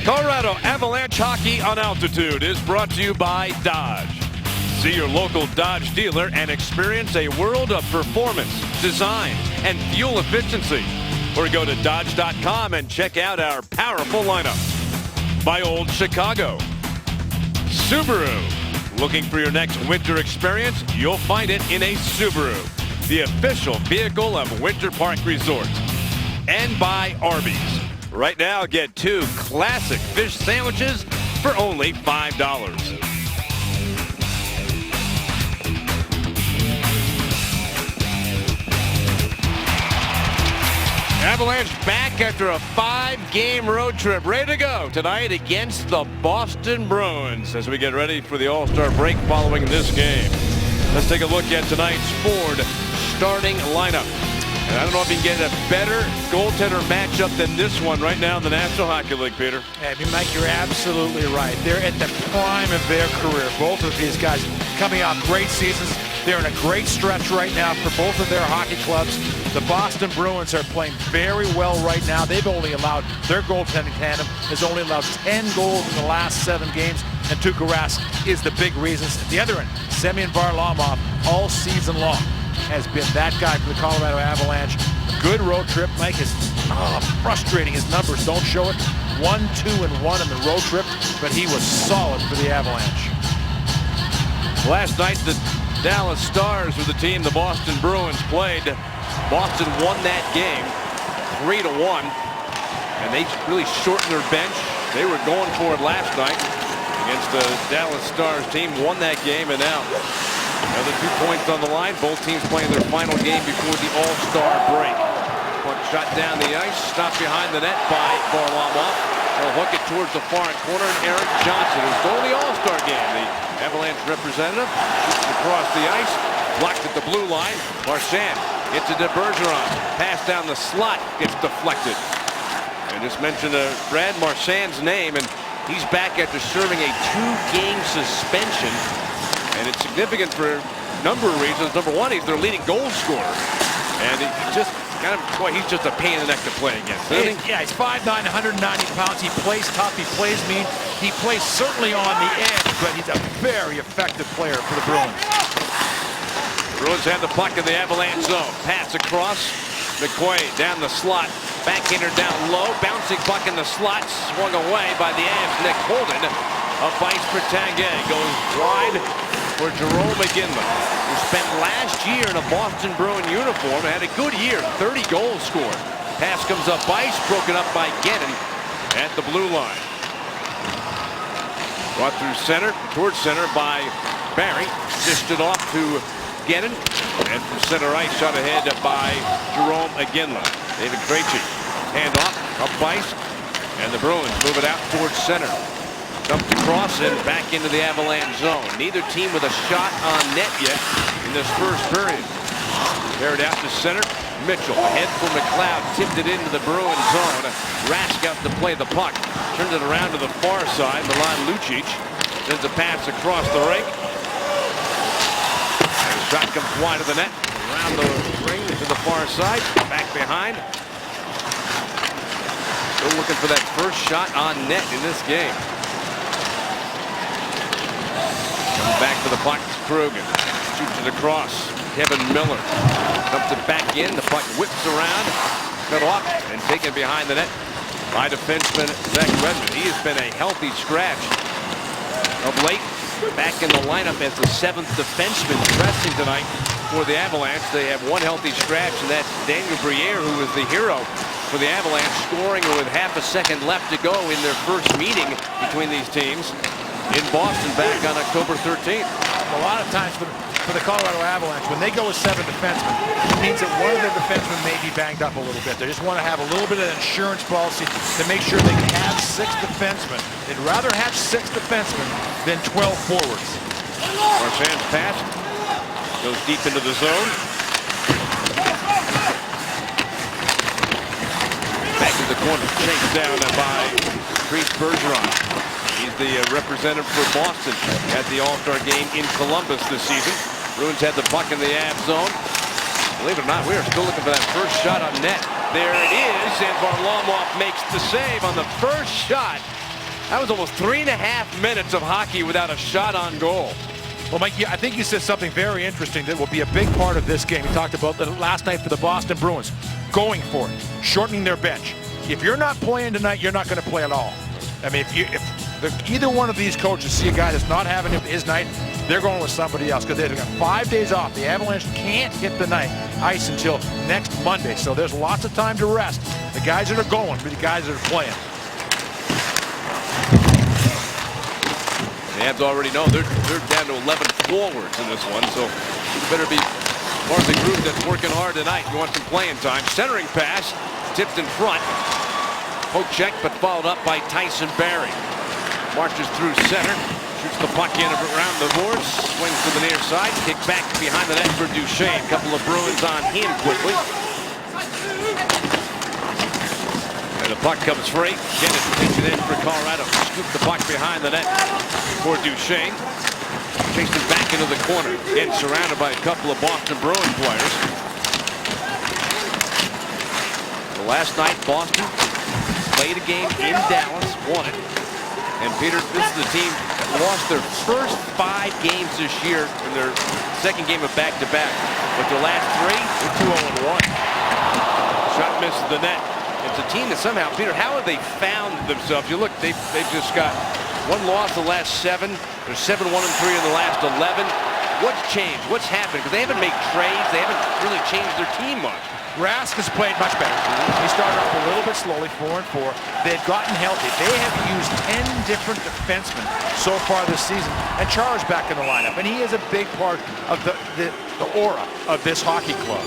Colorado Avalanche Hockey on Altitude is brought to you by Dodge. See your local Dodge dealer and experience a world of performance, design, and fuel efficiency. Or go to Dodge.com and check out our powerful lineup. By Old Chicago. Subaru. Looking for your next winter experience? You'll find it in a Subaru, the official vehicle of Winter Park Resort. And by Arby's. Right now, get 2 classic fish sandwiches for only $5. Avalanche back after a 5-game road trip, ready to go tonight against the Boston Bruins as we get ready for the All-Star break following this game. Let's take a look at tonight's Ford starting lineup. And I don't know if you can get a better goaltender matchup than this one right now in the National Hockey League, Peter. Yeah, Mike, you're absolutely right. They're at the prime of their career. Both of these guys coming off great seasons. They're in a great stretch right now for both of their hockey clubs. The Boston Bruins are playing very well right now. They've only allowed, their goaltending tandem has only allowed 10 goals in the last 7 games, and Tuukka Rask is the big reason. At the other end, Semyon Varlamov all season long has been that guy for the Colorado Avalanche. Good road trip. Mike is frustrating. His numbers don't show it. 1-2-1 in the road trip, but he was solid for the Avalanche. Last night, the Dallas Stars were the team the Boston Bruins played. Boston won that game 3-1, and they really shortened their bench. They were going for it last night against the Dallas Stars team, won that game, and now another 2 points on the line. Both teams playing their final game before the All-Star break. Puck shot down the ice, stopped behind the net by Varlamov. They'll hook it towards the far corner, and Erik Johnson, who's going to the All-Star game. The Avalanche representative shoots across the ice, blocked at the blue line. Marchand gets it to Bergeron. Pass down the slot, gets deflected. I just mentioned Brad Marchand's name, and he's back after serving a 2-game suspension. And it's significant for a number of reasons. Number one, he's their leading goal scorer. And he just he's just a pain in the neck to play against, isn't he? Yeah, he's 5'9", 190 pounds. He plays tough, he plays mean. He plays certainly on the edge, but he's a very effective player for the Bruins. Bruins have the puck in the Avalanche zone. Pass across. McQuaid down the slot. Backhander down low. Bouncing puck in the slot. Swung away by the Avs' Nick Holden. Up ice for Tanguay. Goes wide for Jerome McGinley, who spent last year in a Boston Bruin uniform and had a good year. 30 goals scored. Pass comes up ice. Broken up by Gannon at the blue line. Brought through center. Towards center by Barry. Dished it off to Gannon, and from center ice, shot ahead by Jerome McGinley. David Krejci, hand off, up ice, and the Bruins move it out towards center. Dumped across and back into the Avalanche zone. Neither team with a shot on net yet in this first period. Carried out to center. Mitchell ahead for McLeod, tipped it into the Bruin zone. Rask out to play the puck. Turned it around to the far side. Milan Lucic sends a pass across the rink. Shot comes wide of the net, around the ring to the far side, back behind. Still looking for that first shot on net in this game. Comes back to the puck, Krugen. Shoots it across. Kevin Miller dumps it back in. The puck whips around, cut off, and taken behind the net by defenseman Zach Redmond. He has been a healthy scratch of late. Back in the lineup as the 7th defenseman dressing tonight for the Avalanche. They have one healthy scratch, and that's Daniel Briere, who was the hero for the Avalanche, scoring with half a second left to go in their first meeting between these teams in Boston back on October 13th. A lot of times for the Colorado Avalanche, when they go with 7 defensemen, it means that one of their defensemen may be banged up a little bit. They just want to have a little bit of insurance policy to make sure they can have 6 defensemen. They'd rather have 6 defensemen than 12 forwards. Marchand's pass goes deep into the zone. Back to the corner, chased down by Patrice Bergeron. He's the representative for Boston at the All-Star game in Columbus this season. Bruins had the puck in the Avs zone. Believe it or not, we are still looking for that first shot on net. There it is, and Varlamov makes the save on the first shot That was almost 3.5 minutes of hockey without a shot on goal. Well, Mike, I think you said something very interesting that will be a big part of this game. You talked about the last night for the Boston Bruins, going for it, shortening their bench. If you're not playing tonight, you're not going to play at all. I mean, if either one of these coaches see a guy that's not having his night, they're going with somebody else because they've got 5 days off. The Avalanche can't hit the ice until next Monday, so there's lots of time to rest. The guys that are going for the guys that are playing. The Avs already know they're down to 11 forwards in this one, so you better be part of the group that's working hard tonight. You want some playing time. Centering pass, tipped in front. Poke check, but followed up by Tyson Barrie. Marches through center, shoots the puck in around the boards, swings to the near side, kick back behind the net for Duchesne. Couple of Bruins on him quickly. And the puck comes free. Kenneth takes it in for Colorado. Scoop the puck behind the net for Duchesne. Chased it back into the corner. Again, surrounded by a couple of Boston Bruins players. The last night, Boston played a game in Dallas, won it. And Peter, this is the team that lost their first 5 games this year in their second game of back-to-back. But their last 3, they're 2-0-1. Shot misses the net. It's a team that somehow, Peter, how have they found themselves? You look, they've just got 1 loss the last 7. They're 7-1-3 in the last 11. What's changed? What's happened? Because they haven't made trades. They haven't really changed their team much. Rask has played much better. He started off a little bit slowly, 4-4. They had gotten healthy. They have used 10 different defensemen so far this season. And Chara's back in the lineup. And he is a big part of the aura of this hockey club.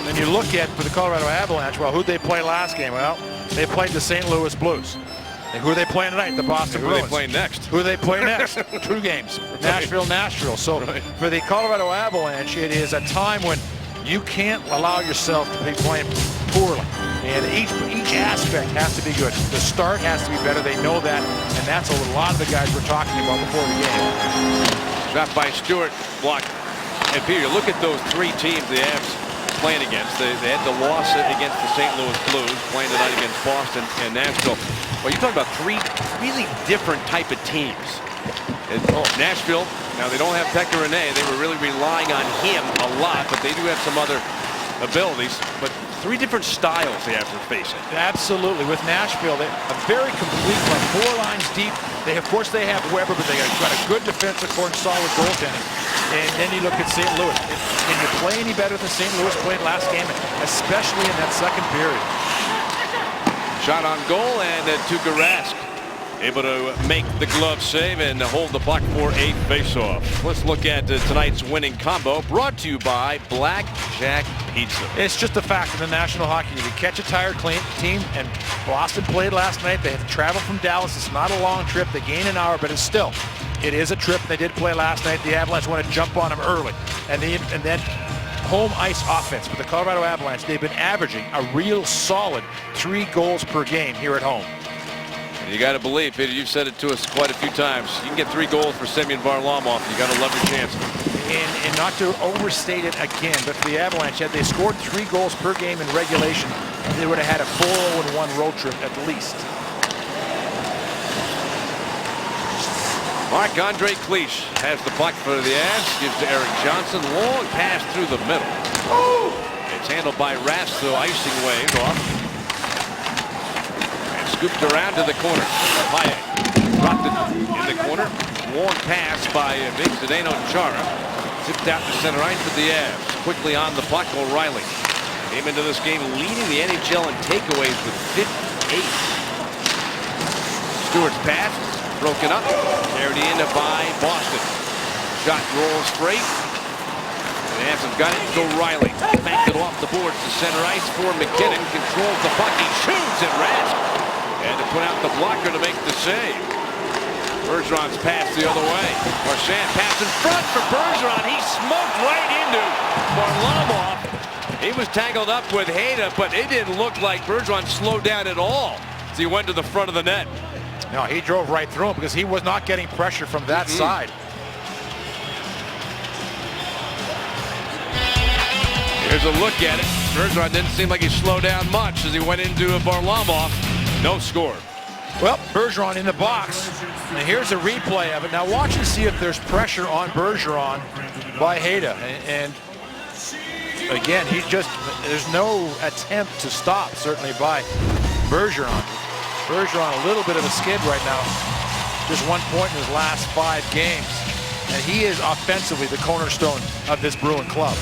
And you look at, for the Colorado Avalanche, well, who'd they play last game? Well, they played the St. Louis Blues. And who are they playing tonight? The Boston Bruins. Who are they playing next? Who are they playing next? 2 games. Nashville. So for the Colorado Avalanche, it is a time when you can't allow yourself to be playing poorly. And each aspect has to be good. The start has to be better. They know that. And that's a lot of the guys we're talking about before the game. Shot by Stewart, blocked. And Peter, look at those 3 teams the Avs playing against. They had the loss against the St. Louis Blues, playing tonight against Boston and Nashville. Well, you're talking about 3 really different type of teams. Nashville, now they don't have Pekka Rinne. They were really relying on him a lot, but they do have some other abilities. But 3 different styles the Avs are facing. Absolutely. With Nashville, they're a very complete run, 4 lines deep. Of course, they have Weber, but they got a good defensive core and solid goaltending. And then you look at St. Louis. Can you play any better than St. Louis played last game, especially in that second period? Shot on goal, and Tuukka Rask able to make the glove save and hold the puck for a faceoff. Let's look at tonight's winning combo, brought to you by Black Jack Pizza. It's just a fact in the National Hockey League. You catch a tired team, and Boston played last night. They had to travel from Dallas. It's not a long trip. They gain an hour, but it is a trip. They did play last night. The Avalanche want to jump on them early. And then home ice offense for the Colorado Avalanche. They've been averaging a real solid 3 goals per game here at home. You got to believe, Peter, you've said it to us quite a few times. You can get 3 goals for Semyon Varlamov. You got to love your chances. And not to overstate it again, but for the Avalanche, had they scored 3 goals per game in regulation, they would have had a 4-0-1 road trip at least. Marc-Andre Cliche has the puck for the Avs. Gives to Erik Johnson. Long pass through the middle. Oh! It's handled by Rask, so icing wave off. And scooped around to the corner. Payet dropped it in the corner. Long pass by big Zdeno Chara. Tipped out to center ice for the Avs. Quickly on the puck, O'Reilly. Came into this game leading the NHL in takeaways with 58. Stewart's pass. Broken up, carried in by Boston. Shot rolls free. And hasn't got it to O'Reilly. Backed it off the boards to center ice for McKinnon. Controls the puck. He shoots at Rask. And to put out the blocker to make the save. Bergeron's pass the other way. Marchand pass in front for Bergeron. He smoked right into Varlamov. He was tangled up with Hayda, but it didn't look like Bergeron slowed down at all as he went to the front of the net. No, he drove right through him because he was not getting pressure from that side. Here's a look at it. Bergeron didn't seem like he slowed down much as he went into Varlamov. No score. Well, Bergeron in the box, and here's a replay of it. Now watch and see if there's pressure on Bergeron by Hayda. And again, there's no attempt to stop, certainly by Bergeron. Bergeron a little bit of a skid right now. Just 1 point in his last 5 games. And he is offensively the cornerstone of this Bruin club.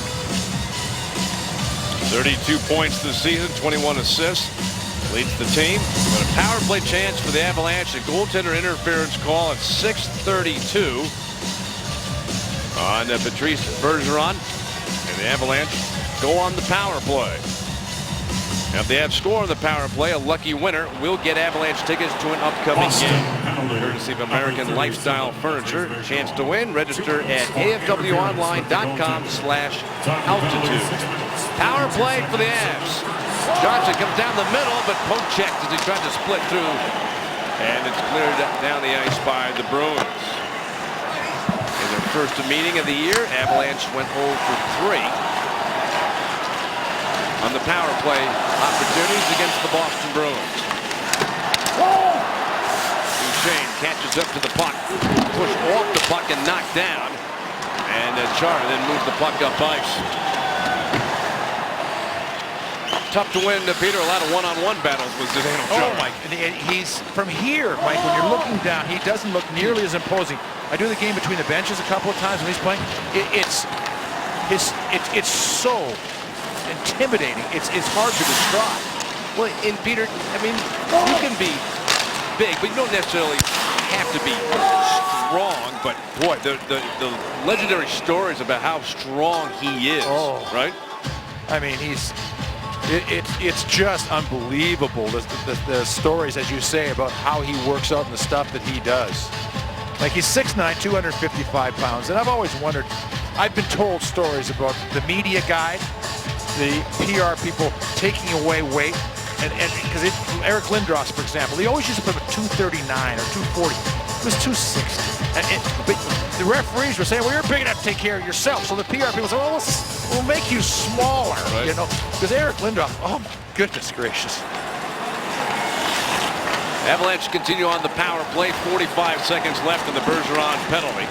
32 points this season, 21 assists. Leads the team. But a power play chance for the Avalanche. A goaltender interference call at 6:32 on Patrice Bergeron. And the Avalanche go on the power play. Now, if they have score on the power play, a lucky winner will get Avalanche tickets to an upcoming game. Courtesy of American Lifestyle Furniture. Chance to win. Register at afwonline.com/altitude. Power play for the Avs. Johnson comes down the middle, but poke checked as he tried to split through. And it's cleared down the ice by the Bruins. In their first meeting of the year, Avalanche went 0 for 3 on the power play opportunities against the Boston Bruins. Duchesne catches up to the puck, pushed off the puck and knocked down. And Chara then moves the puck up ice. Tough to win, Peter. A lot of one-on-one battles with Zdeno Chara. Oh, Mike. He's from here, Mike, when you're looking down, he doesn't look nearly as imposing. I do the game between the benches a couple of times when he's playing. It's so intimidating. It's hard to describe. Well, and Peter, I mean, you can be big, but you don't necessarily have to be strong. But boy, the legendary stories about how strong he is, right? I mean, it's just unbelievable, the stories, as you say, about how he works out and the stuff that he does. Like, he's 6'9", 255 pounds, and I've always wondered, I've been told stories about the media guide, the PR people taking away weight, and because Eric Lindros, for example, he always used to put a 239 or 240. It was 260. But the referees were saying, well, you're big enough to take care of yourself. So the PR people said, well, we'll make you smaller, right? You know, because Eric Lindros, oh my goodness gracious. Avalanche continue on the power play. 45 seconds left in the Bergeron penalty.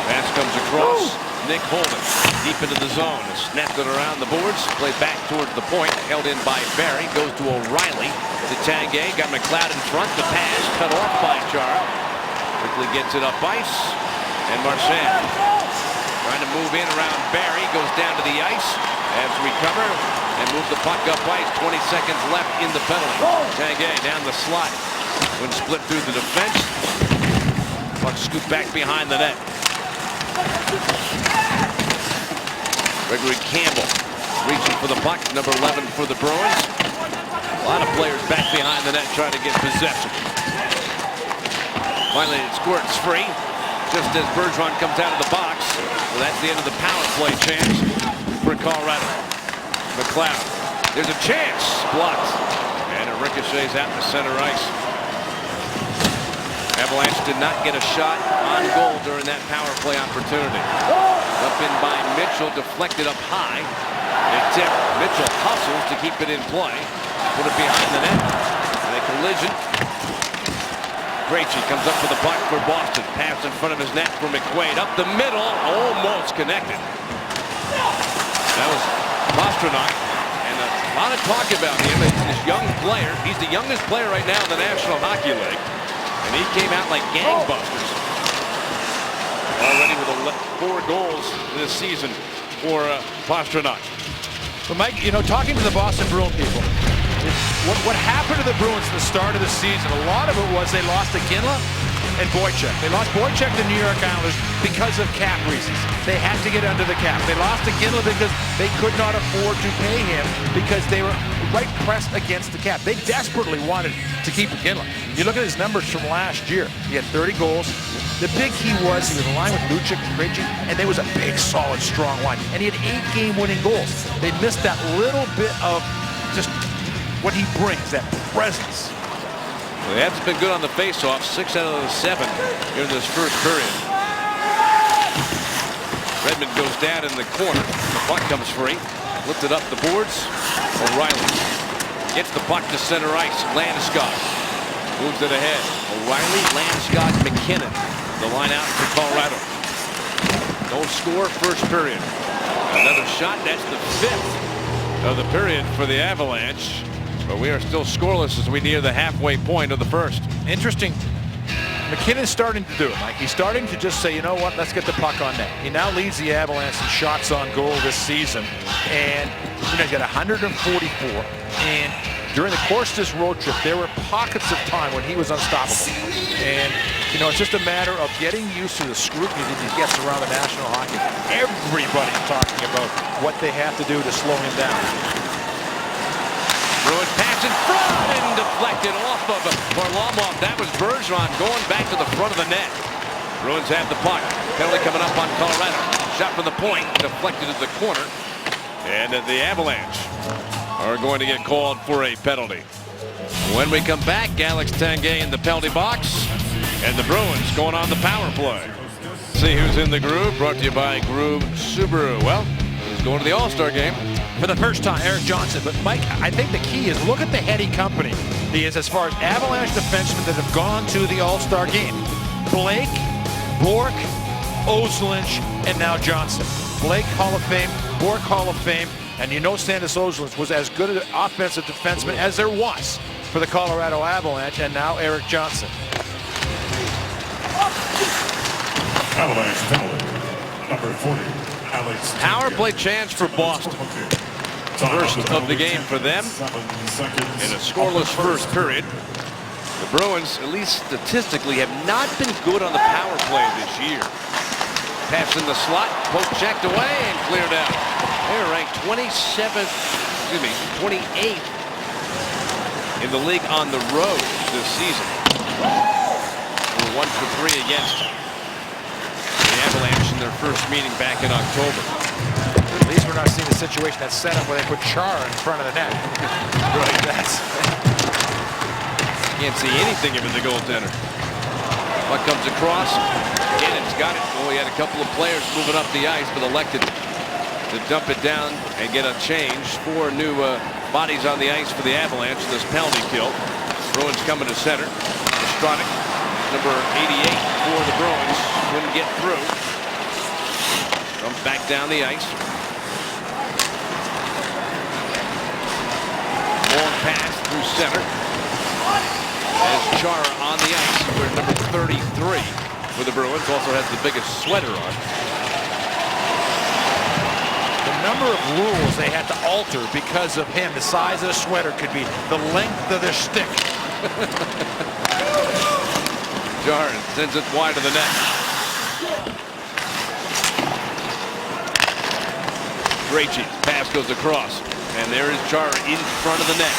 Pass comes across. Nick Holden deep into the zone. Snapped it around the boards. Played back towards the point. Held in by Barry. Goes to O'Reilly. To Tanguay. Got McLeod in front. The pass cut off by Chara. Quickly gets it up ice. And Marchand trying to move in around Barry. Goes down to the ice. Avs recover and move the puck up ice. 20 seconds left in the penalty. Tanguay down the slot. When split through the defense. Puck scooped back behind the net. Gregory Campbell reaching for the puck. Number 11 for the Bruins. A lot of players back behind the net trying to get possession. Finally, it squirts free just as Bergeron comes out of the box. So that's the end of the power play chance for Colorado. McLeod. There's a chance. Blocked. And it ricochets out to center ice. Avalanche did not get a shot on goal during that power play opportunity. Up in by Mitchell, deflected up high. It tipped. Mitchell hustles to keep it in play. Put it behind the net. And a collision. Krejci comes up with the puck for Boston. Pass in front of his net for McQuaid. Up the middle, almost connected. That was Pastrnak. And a lot of talk about him as this young player. He's the youngest player right now in the National Hockey League. And he came out like gangbusters. Already with 4 goals this season for Pastrnak. But Mike, you know, talking to the Boston Bruin people, what happened to the Bruins at the start of the season, a lot of it was they lost to Ginla and Boychuk. They lost Boychuk to New York Islanders because of cap reasons. They had to get under the cap. They lost to Ginla because they could not afford to pay him because they were right pressed against the cap. They desperately wanted to keep Ginla. You look at his numbers from last year. He had 30 goals. The big key was he was aligned with Lucic and Krejci, and there was a big, solid, strong line. And he had 8 game-winning goals. They missed that little bit of just what he brings, that presence. Well, the Avs have been good on the face-off, 6 out of the 7 here in this first period. Redmond goes down in the corner. The puck comes free. Lifted up the boards. O'Reilly gets the puck to center ice. Landeskog moves it ahead. O'Reilly, Landeskog, McKinnon. The line out for Colorado. No score, first period. Another shot. That's the 5th of the period for the Avalanche. But we are still scoreless as we near the halfway point of the first. Interesting. McKinnon's starting to do it, Mike. He's starting to just say, you know what, let's get the puck on net. He now leads the Avalanche in shots on goal this season. And, you know, he's got 144. And during the course of this road trip, there were pockets of time when he was unstoppable. And, you know, it's just a matter of getting used to the scrutiny that he gets around the National Hockey. Everybody's talking about what they have to do to slow him down. Bruins pass in front and deflected off of Varlamov. That was Bergeron going back to the front of the net. Bruins have the puck. Penalty coming up on Colorado. Shot from the point, deflected at the corner. And the Avalanche are going to get called for a penalty. When we come back, Alex Tanguay in the penalty box. And the Bruins going on the power play. See who's in the Groove, brought to you by Groove Subaru. Well, he's going to the All-Star game. For the first time, Erik Johnson. But, Mike, I think the key is look at the heady company he is as far as Avalanche defensemen that have gone to the All-Star game. Blake, Bourque, Ozolinsh, and now Johnson. Blake, Hall of Fame. Bourque, Hall of Fame. And you know Sandis Ozolinsh was as good an offensive defenseman as there was for the Colorado Avalanche. And now Erik Johnson. Avalanche penalty. Number 40, Alex. Power play chance for Boston. First of the game for them in a scoreless first period. The Bruins, at least statistically, have not been good on the power play this year. Pass in the slot, poke checked away and cleared out. They're ranked 28th in the league on the road this season. We're 1 for 3 against the Avalanche in their first meeting back in October. At least we're not seeing a situation that's set up where they put Char in front of the net. Right. Can't see anything of it, the goaltender. Puck comes across. Cannon's got it. Oh, he had a couple of players moving up the ice, but elected to dump it down and get a change. 4 new bodies on the ice for the Avalanche. This penalty kill. Bruins coming to center. Stronic, number 88 for the Bruins. Couldn't get through. Comes back down the ice. Long pass through center. As Chara on the ice, we're number 33 for the Bruins. Also has the biggest sweater on. The number of rules they had to alter because of him. The size of the sweater could be the length of their stick. Chara sends it wide of the net. Krejci, pass goes across. And there is Chara in front of the net.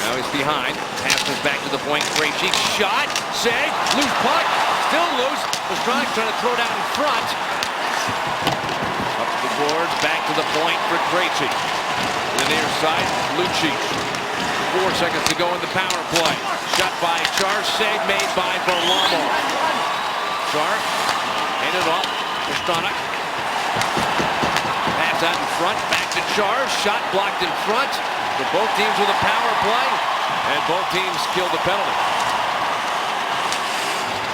Now he's behind. Pass is back to the point. Krejci, shot, save, loose puck, still loose. Pastrnak trying to throw it out in front. Up the boards, back to the point for Krejci. To the near side, Lucic. 4 seconds to go in the power play. Shot by Char, save made by Varlamov. Char, handed off. Pastrnak. Pass out in front, back to Char, shot blocked in front. For both teams with a power play, and both teams killed the penalty.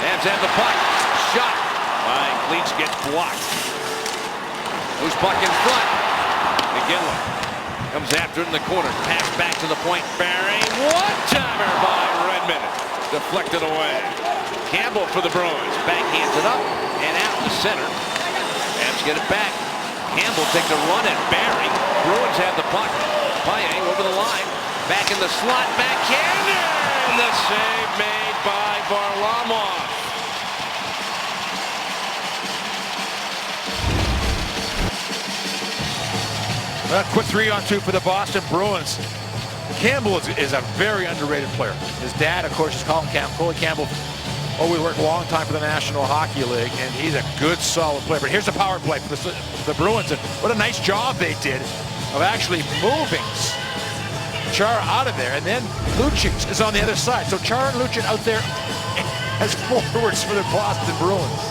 Habs have the puck. Shot by Leach gets blocked. Loose puck in front. McGinley comes after it in the corner. Pass back to the point. Barry. One-timer by Redmond. Deflected away. Campbell for the Bruins. Backhands it up and out to center. Habs get it back. Campbell takes a run at Barry. Bruins have the puck. Paye over the line. Back in the slot. Backhander. And the save made by Varlamov. Quick 3-on-2 for the Boston Bruins. Campbell is a very underrated player. His dad, of course, is Colin Campbell. Colin Campbell always worked a long time for the National Hockey League, and he's a good, solid player. But here's the power play for the Bruins, and what a nice job they did of actually moving Chara out of there, and then Lucic is on the other side. So Chara and Lucic out there as forwards for the Boston Bruins.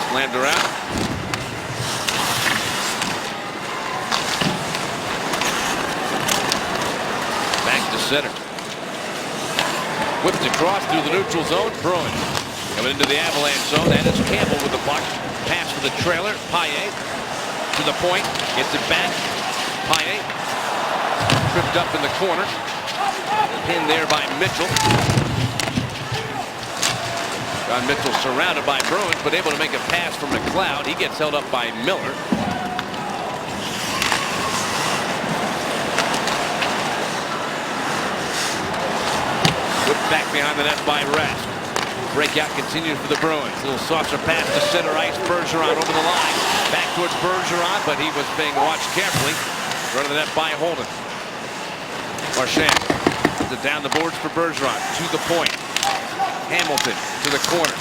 Slammed around. center. Whipped across through the neutral zone. Bruin coming into the Avalanche zone. That is Campbell with the puck. Pass for the trailer. Paille to the point. Gets it back. Paille tripped up in the corner. Pinned there by Mitchell. John Mitchell surrounded by Bruins, but able to make a pass for McLeod. He gets held up by Miller. Whipped back behind the net by Rask. Breakout continues for the Bruins. A little saucer pass to center ice. Bergeron over the line. Back towards Bergeron, but he was being watched carefully. Front of the net by Holden. Marchand puts it down the boards for Bergeron. To the point. Hamilton to the corner.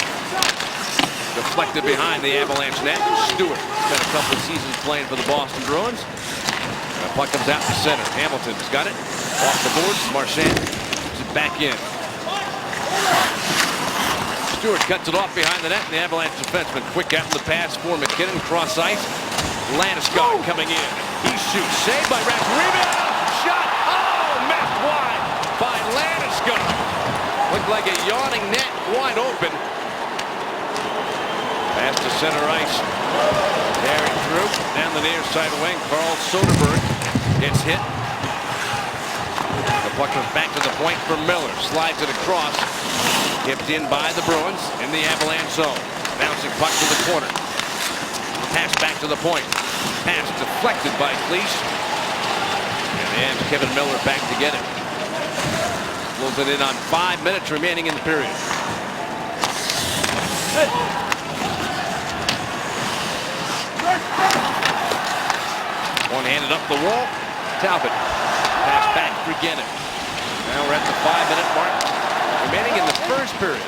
Deflected behind the Avalanche net. Stewart spent a couple of seasons playing for the Boston Bruins. The puck comes out to center. Hamilton's got it. Off the boards. Marchand puts it back in. Stewart cuts it off behind the net, and the Avalanche defenseman quick out in the pass for McKinnon. Cross ice. Landeskog coming in. He shoots. Saved by Rask. Rebound. Shot. Oh, missed wide by Landeskog. Looked like a yawning net wide open. Pass to center ice. Carried through. Down the near side wing. Carl Soderberg gets hit. The puck comes back to the point for Miller. Slides it across. Tipped in by the Bruins in the Avalanche zone. Bouncing puck to the corner. Pass back to the point. Pass deflected by Cleese. And Kevin Miller back to get it. Close it in on 5 minutes remaining in the period. One-handed up the wall. Talbot. Pass back for Gennin. Now we're at the 5-minute mark remaining in the first period.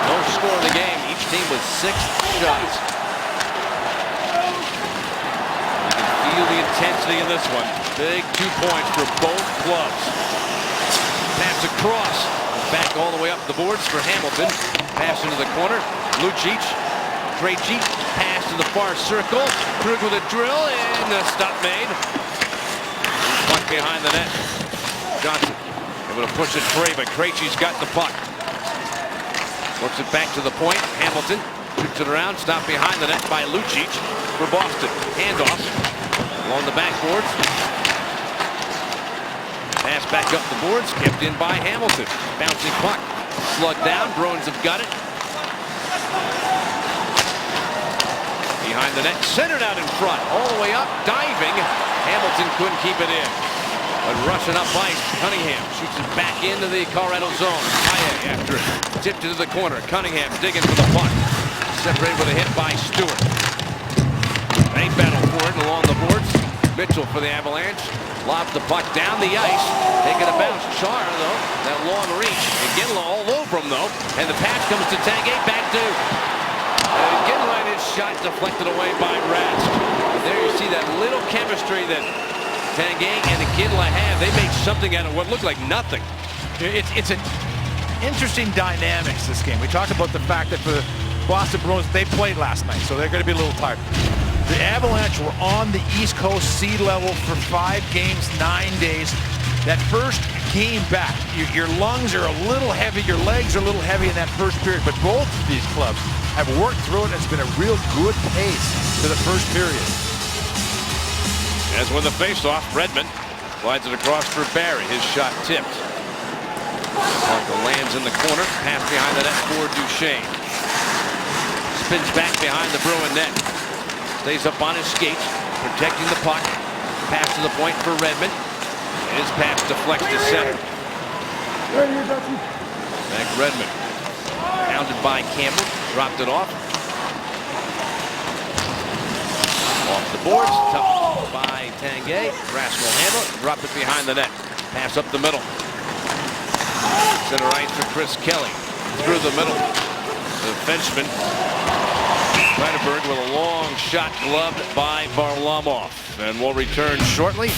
No score in the game. Each team with 6 shots. You can feel the intensity in this one. Big 2 points for both clubs. Pass across. Back all the way up the boards for Hamilton. Pass into the corner. Lucic. Krejci. Pass to the far circle. Krug with a drill. And the stop made. Puck behind the net. Johnson. Able to push it free, but Krejci's got the puck. Works it back to the point. Hamilton shoots it around. Stopped behind the net by Lucic for Boston. Handoff along the backboards. Pass back up the boards. Kept in by Hamilton. Bouncing puck. Slugged down. Bruins have got it. Behind the net. Centered out in front. All the way up. Diving. Hamilton couldn't keep it in. But rushing up ice, Cunningham shoots it back into the Colorado zone. Paille after it. Tipped into the corner. Cunningham digging for the puck. Separated with a hit by Stewart. They battle for it along the boards. Mitchell for the Avalanche. Lobs the puck down the ice. Taking a bounce. Chara, though. That long reach. Ginla all over him, though. And the pass comes to Tanguay. Back to Ginla, and his shot deflected away by Rask. There you see that little chemistry that Tanguay and Ginla have. They made something out of what looked like nothing. It's an interesting dynamics, this game. We talked about the fact that for the Boston Bruins, they played last night, so they're going to be a little tired. The Avalanche were on the East Coast sea level for 5 games, 9 days. That first game back, your lungs are a little heavy, your legs are a little heavy in that first period, but both of these clubs have worked through it, and it's been a real good pace to the first period. As when the faceoff, Redmond slides it across for Barry. His shot tipped. Puck lands in the corner. Pass behind the net for Duchesne. Spins back behind the Bruin net. Stays up on his skates, protecting the puck. Pass to the point for Redmond. His pass deflects to center. Back Redmond. Pounded by Campbell. Dropped it off. Off the boards. Tough by Tanguay. Rask will handle it. Drop it behind the net. Pass up the middle. Center right for Chris Kelly. Through the middle. The defenseman. Kleiderberg with a long shot gloved by Varlamov. And we'll return shortly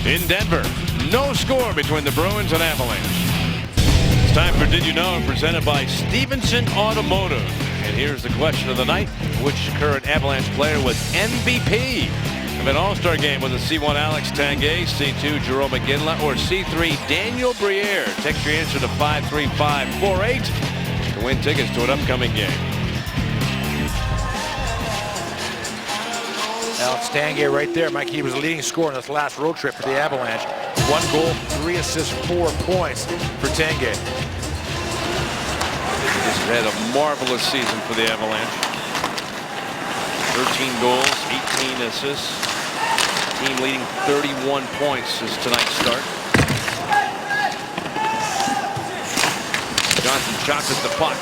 in Denver. No score between the Bruins and Avalanche. It's time for Did You Know? Presented by Stevenson Automotive. And here's the question of the night. Which current Avalanche player was MVP An all-star game with a C1 Alex Tanguay, C2 Jerome McGinley, or C3 Daniel Briere. Text your answer to 53548 to win tickets to an upcoming game. Alex Tanguay right there, Mike. He was the leading scorer in this last road trip for the Avalanche. 1 goal, 3 assists, 4 points for Tanguay. He's had a marvelous season for the Avalanche. 13 goals, 18 assists. Team leading 31 points since tonight's start. Johnson shots at the puck.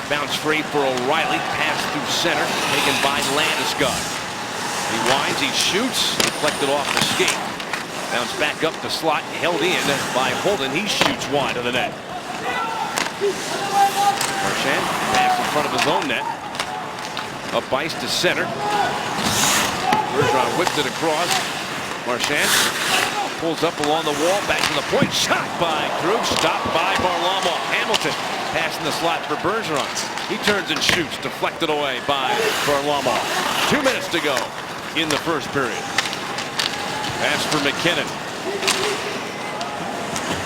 Bounce free for O'Reilly. Pass through center. Taken by Landeskog. He winds, he shoots. Deflected off the skate. Bounce back up the slot. Held in by Holden. He shoots wide of the net. Marchand pass in front of his own net. Up ice to center. Bergeron whipped it across. Marchand pulls up along the wall, back to the point, shot by Krug, stopped by Varlamov. Hamilton passing the slot for Bergeron. He turns and shoots, deflected away by Varlamov. 2 minutes to go in the first period. As for McKinnon,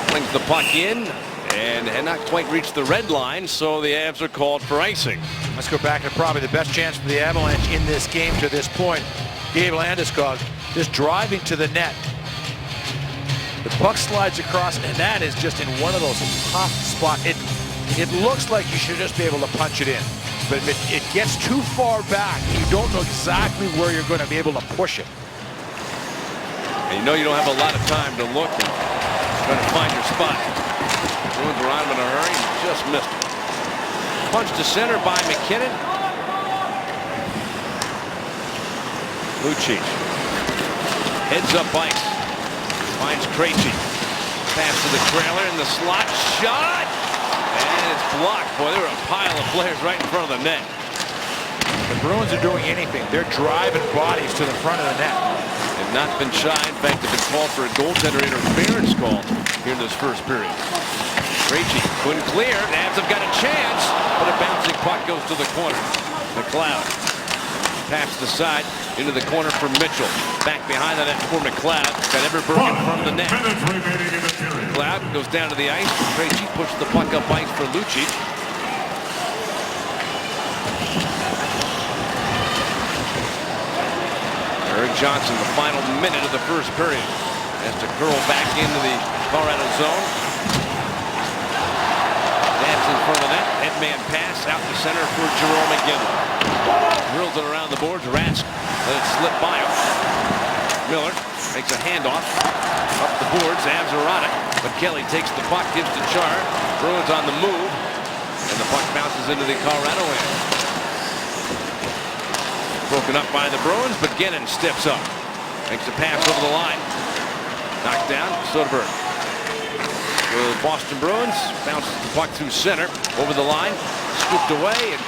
flings the puck in and had not quite reached the red line, so the Avs are called for icing. Let's go back to probably the best chance for the Avalanche in this game to this point. Gabe Landeskog just driving to the net. The puck slides across, and that is just in one of those tough spots. It looks like you should just be able to punch it in. But if it gets too far back, you don't know exactly where you're going to be able to push it. And you know you don't have a lot of time to look and try to find your spot. Bruins were on him in a hurry and just missed it. Punch to center by McKinnon. Lucic heads up ice. Finds Krejci. Pass to the trailer in the slot. Shot! And it's blocked. Boy, there were a pile of players right in front of the net. The Bruins are doing anything. They're driving bodies to the front of the net. Have not been shy. In fact, they've been called for a goaltender interference call here in this first period. Krejci couldn't clear. The Avs have got a chance, but a bouncing puck goes to the corner. McLeod pass the side into the corner for Mitchell. Back behind the net for McLeod. Got Everbergen from the net. McLeod goes down to the ice. Krejci pushes the puck up ice for Lucic. Erik Johnson, the final minute of the first period, has to curl back into the Colorado zone. That's in front of the net. Headman pass out to center for Jerome McGinley. Drills it around the boards. Rask let it slip by him. Miller makes a handoff up the boards. Avs are on it, but Kelly takes the puck, gives to Char. Bruins on the move, and the puck bounces into the Colorado end. Broken up by the Bruins, but Guerin steps up. Makes a pass over the line. Knocked down, Soderberg. The Boston Bruins bounces the puck through center, over the line, scooped away, and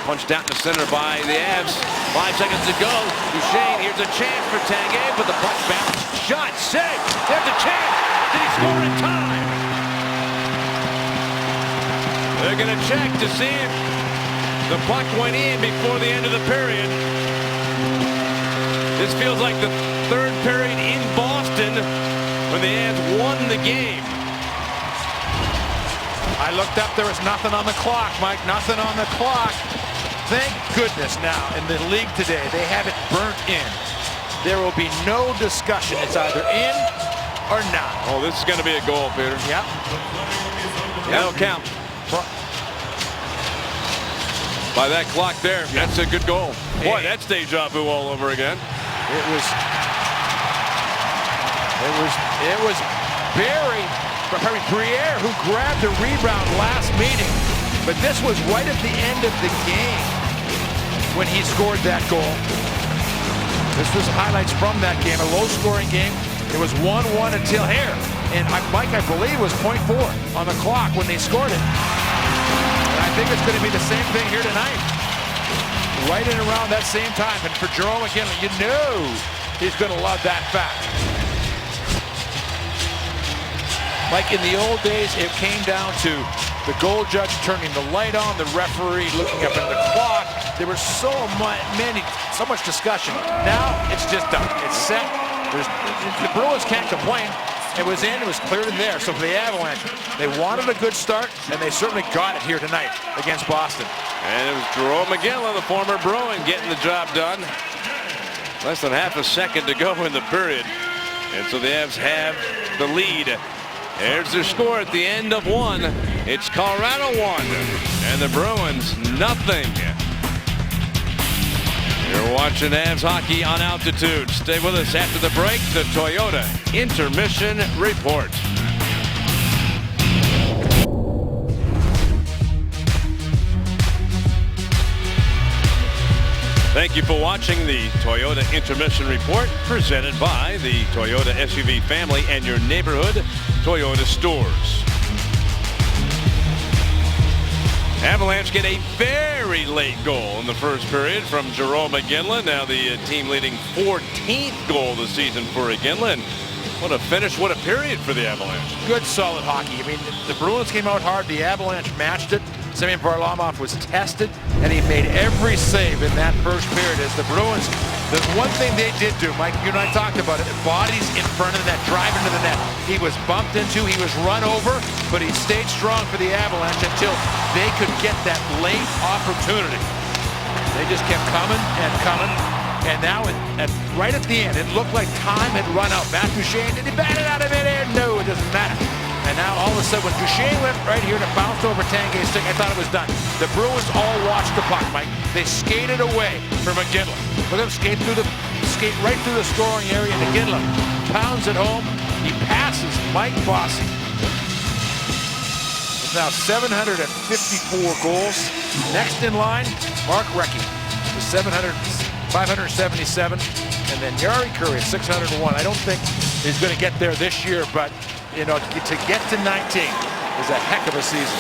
punched out in the center by the Avs. 5 seconds to go. Duchesne, here's a chance for Tanguay, but the puck bounced. Shot, save. There's a chance. Did he score in time? They're going to check to see if the puck went in before the end of the period. This feels like the third period in Boston when the Avs won the game. I looked up, there was nothing on the clock, Mike, nothing on the clock. Thank goodness now in the league today, they have it burnt in. There will be no discussion. It's either in or not. Oh, this is going to be a goal, Peter. Yep. That'll count. By that clock there, that's a good goal. Boy, that's deja vu all over again. It was Briere who grabbed the rebound last meeting, but this was right at the end of the game when he scored that goal. This was highlights from that game, a low-scoring game. It was 1-1 until here, and Mike, I believe, was .4 on the clock when they scored it. And I think it's going to be the same thing here tonight, right in around that same time. And for Jerome McGinley, you know he's going to love that fact. Like in the old days, it came down to the goal judge turning the light on, the referee looking up at the clock. There was so much discussion. Now it's just done. It's set. The Bruins can't complain. It was in, it was cleared in there. So for the Avalanche, they wanted a good start, and they certainly got it here tonight against Boston. And it was Jarome Iginla, the former Bruin, getting the job done. Less than half a second to go in the period. And so the Avs have the lead. There's their score at the end of one. It's Colorado 1 and the Bruins nothing. You're watching Avs hockey on Altitude. Stay with us after the break. The Toyota Intermission Report. Thank you for watching the Toyota Intermission Report, presented by the Toyota SUV family and your neighborhood Toyota stores. Avalanche get a very late goal in the first period from Jarome Iginla. Now the team leading 14th goal of the season for Iginla. What a finish, what a period for the Avalanche. Good, solid hockey. I mean, the Bruins came out hard. The Avalanche matched it. Semyon Varlamov was tested, and he made every save in that first period. As the Bruins, the one thing they did do, Mike, you and I talked about it, bodies in front of the net, driving to the net. He was bumped into, he was run over, but he stayed strong for the Avalanche until they could get that late opportunity. They just kept coming and coming, and now right at the end, it looked like time had run out. Matt Duchene, did he bat it out of midair? No, it doesn't matter. And now all of a sudden, when Duchene went right here to bounce over Tanguay's stick, I thought it was done. The Bruins all watched the puck, Mike. They skated away from Iginla. Look at him skate right through the scoring area. And Iginla pounds it home. He passes Mike Bossy. It's now 754 goals. Next in line, Mark Recchi with 577. And then Jari Kurri at 601. I don't think he's going to get there this year, but you know, to get to 19 is a heck of a season.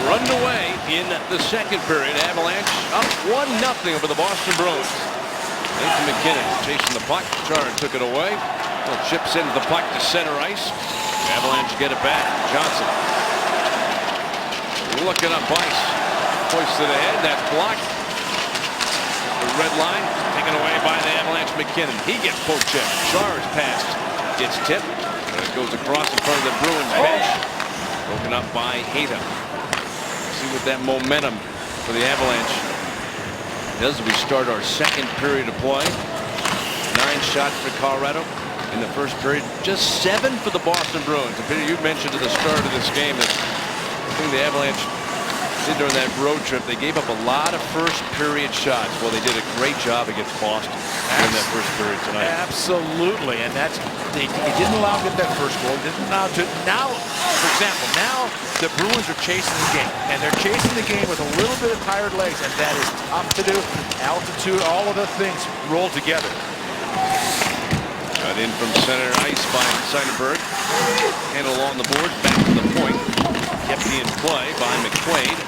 Underway in the second period. Avalanche up 1-0 over the Boston Bruins. Nathan MacKinnon chasing the puck. Chara took it away. Well, chips into the puck to center ice. Avalanche get it back. Johnson looking up ice. Hoists it ahead. That's blocked. The red line taken away by the Avalanche. MacKinnon. He gets poke check. Chara's pass gets tipped. And it goes across in front of the Bruins bench. Broken up by Hayda. See what that momentum for the Avalanche does as we start our second period of play. 9 shots for Colorado in the first period. Just 7 for the Boston Bruins. And Peter, you mentioned at the start of this game that I think the Avalanche did during that road trip. They gave up a lot of first period shots. Well, they did a great job against Boston in that first period tonight. Absolutely, and that's they didn't allow them to get that first goal. Didn't allow to now. For example, now the Bruins are chasing the game, and they're chasing the game with a little bit of tired legs, and that is tough to do. Altitude, all of the things roll together. Got in from center ice by Seidenberg. Handle along the board, back to the point. Kept in play by McQuaid.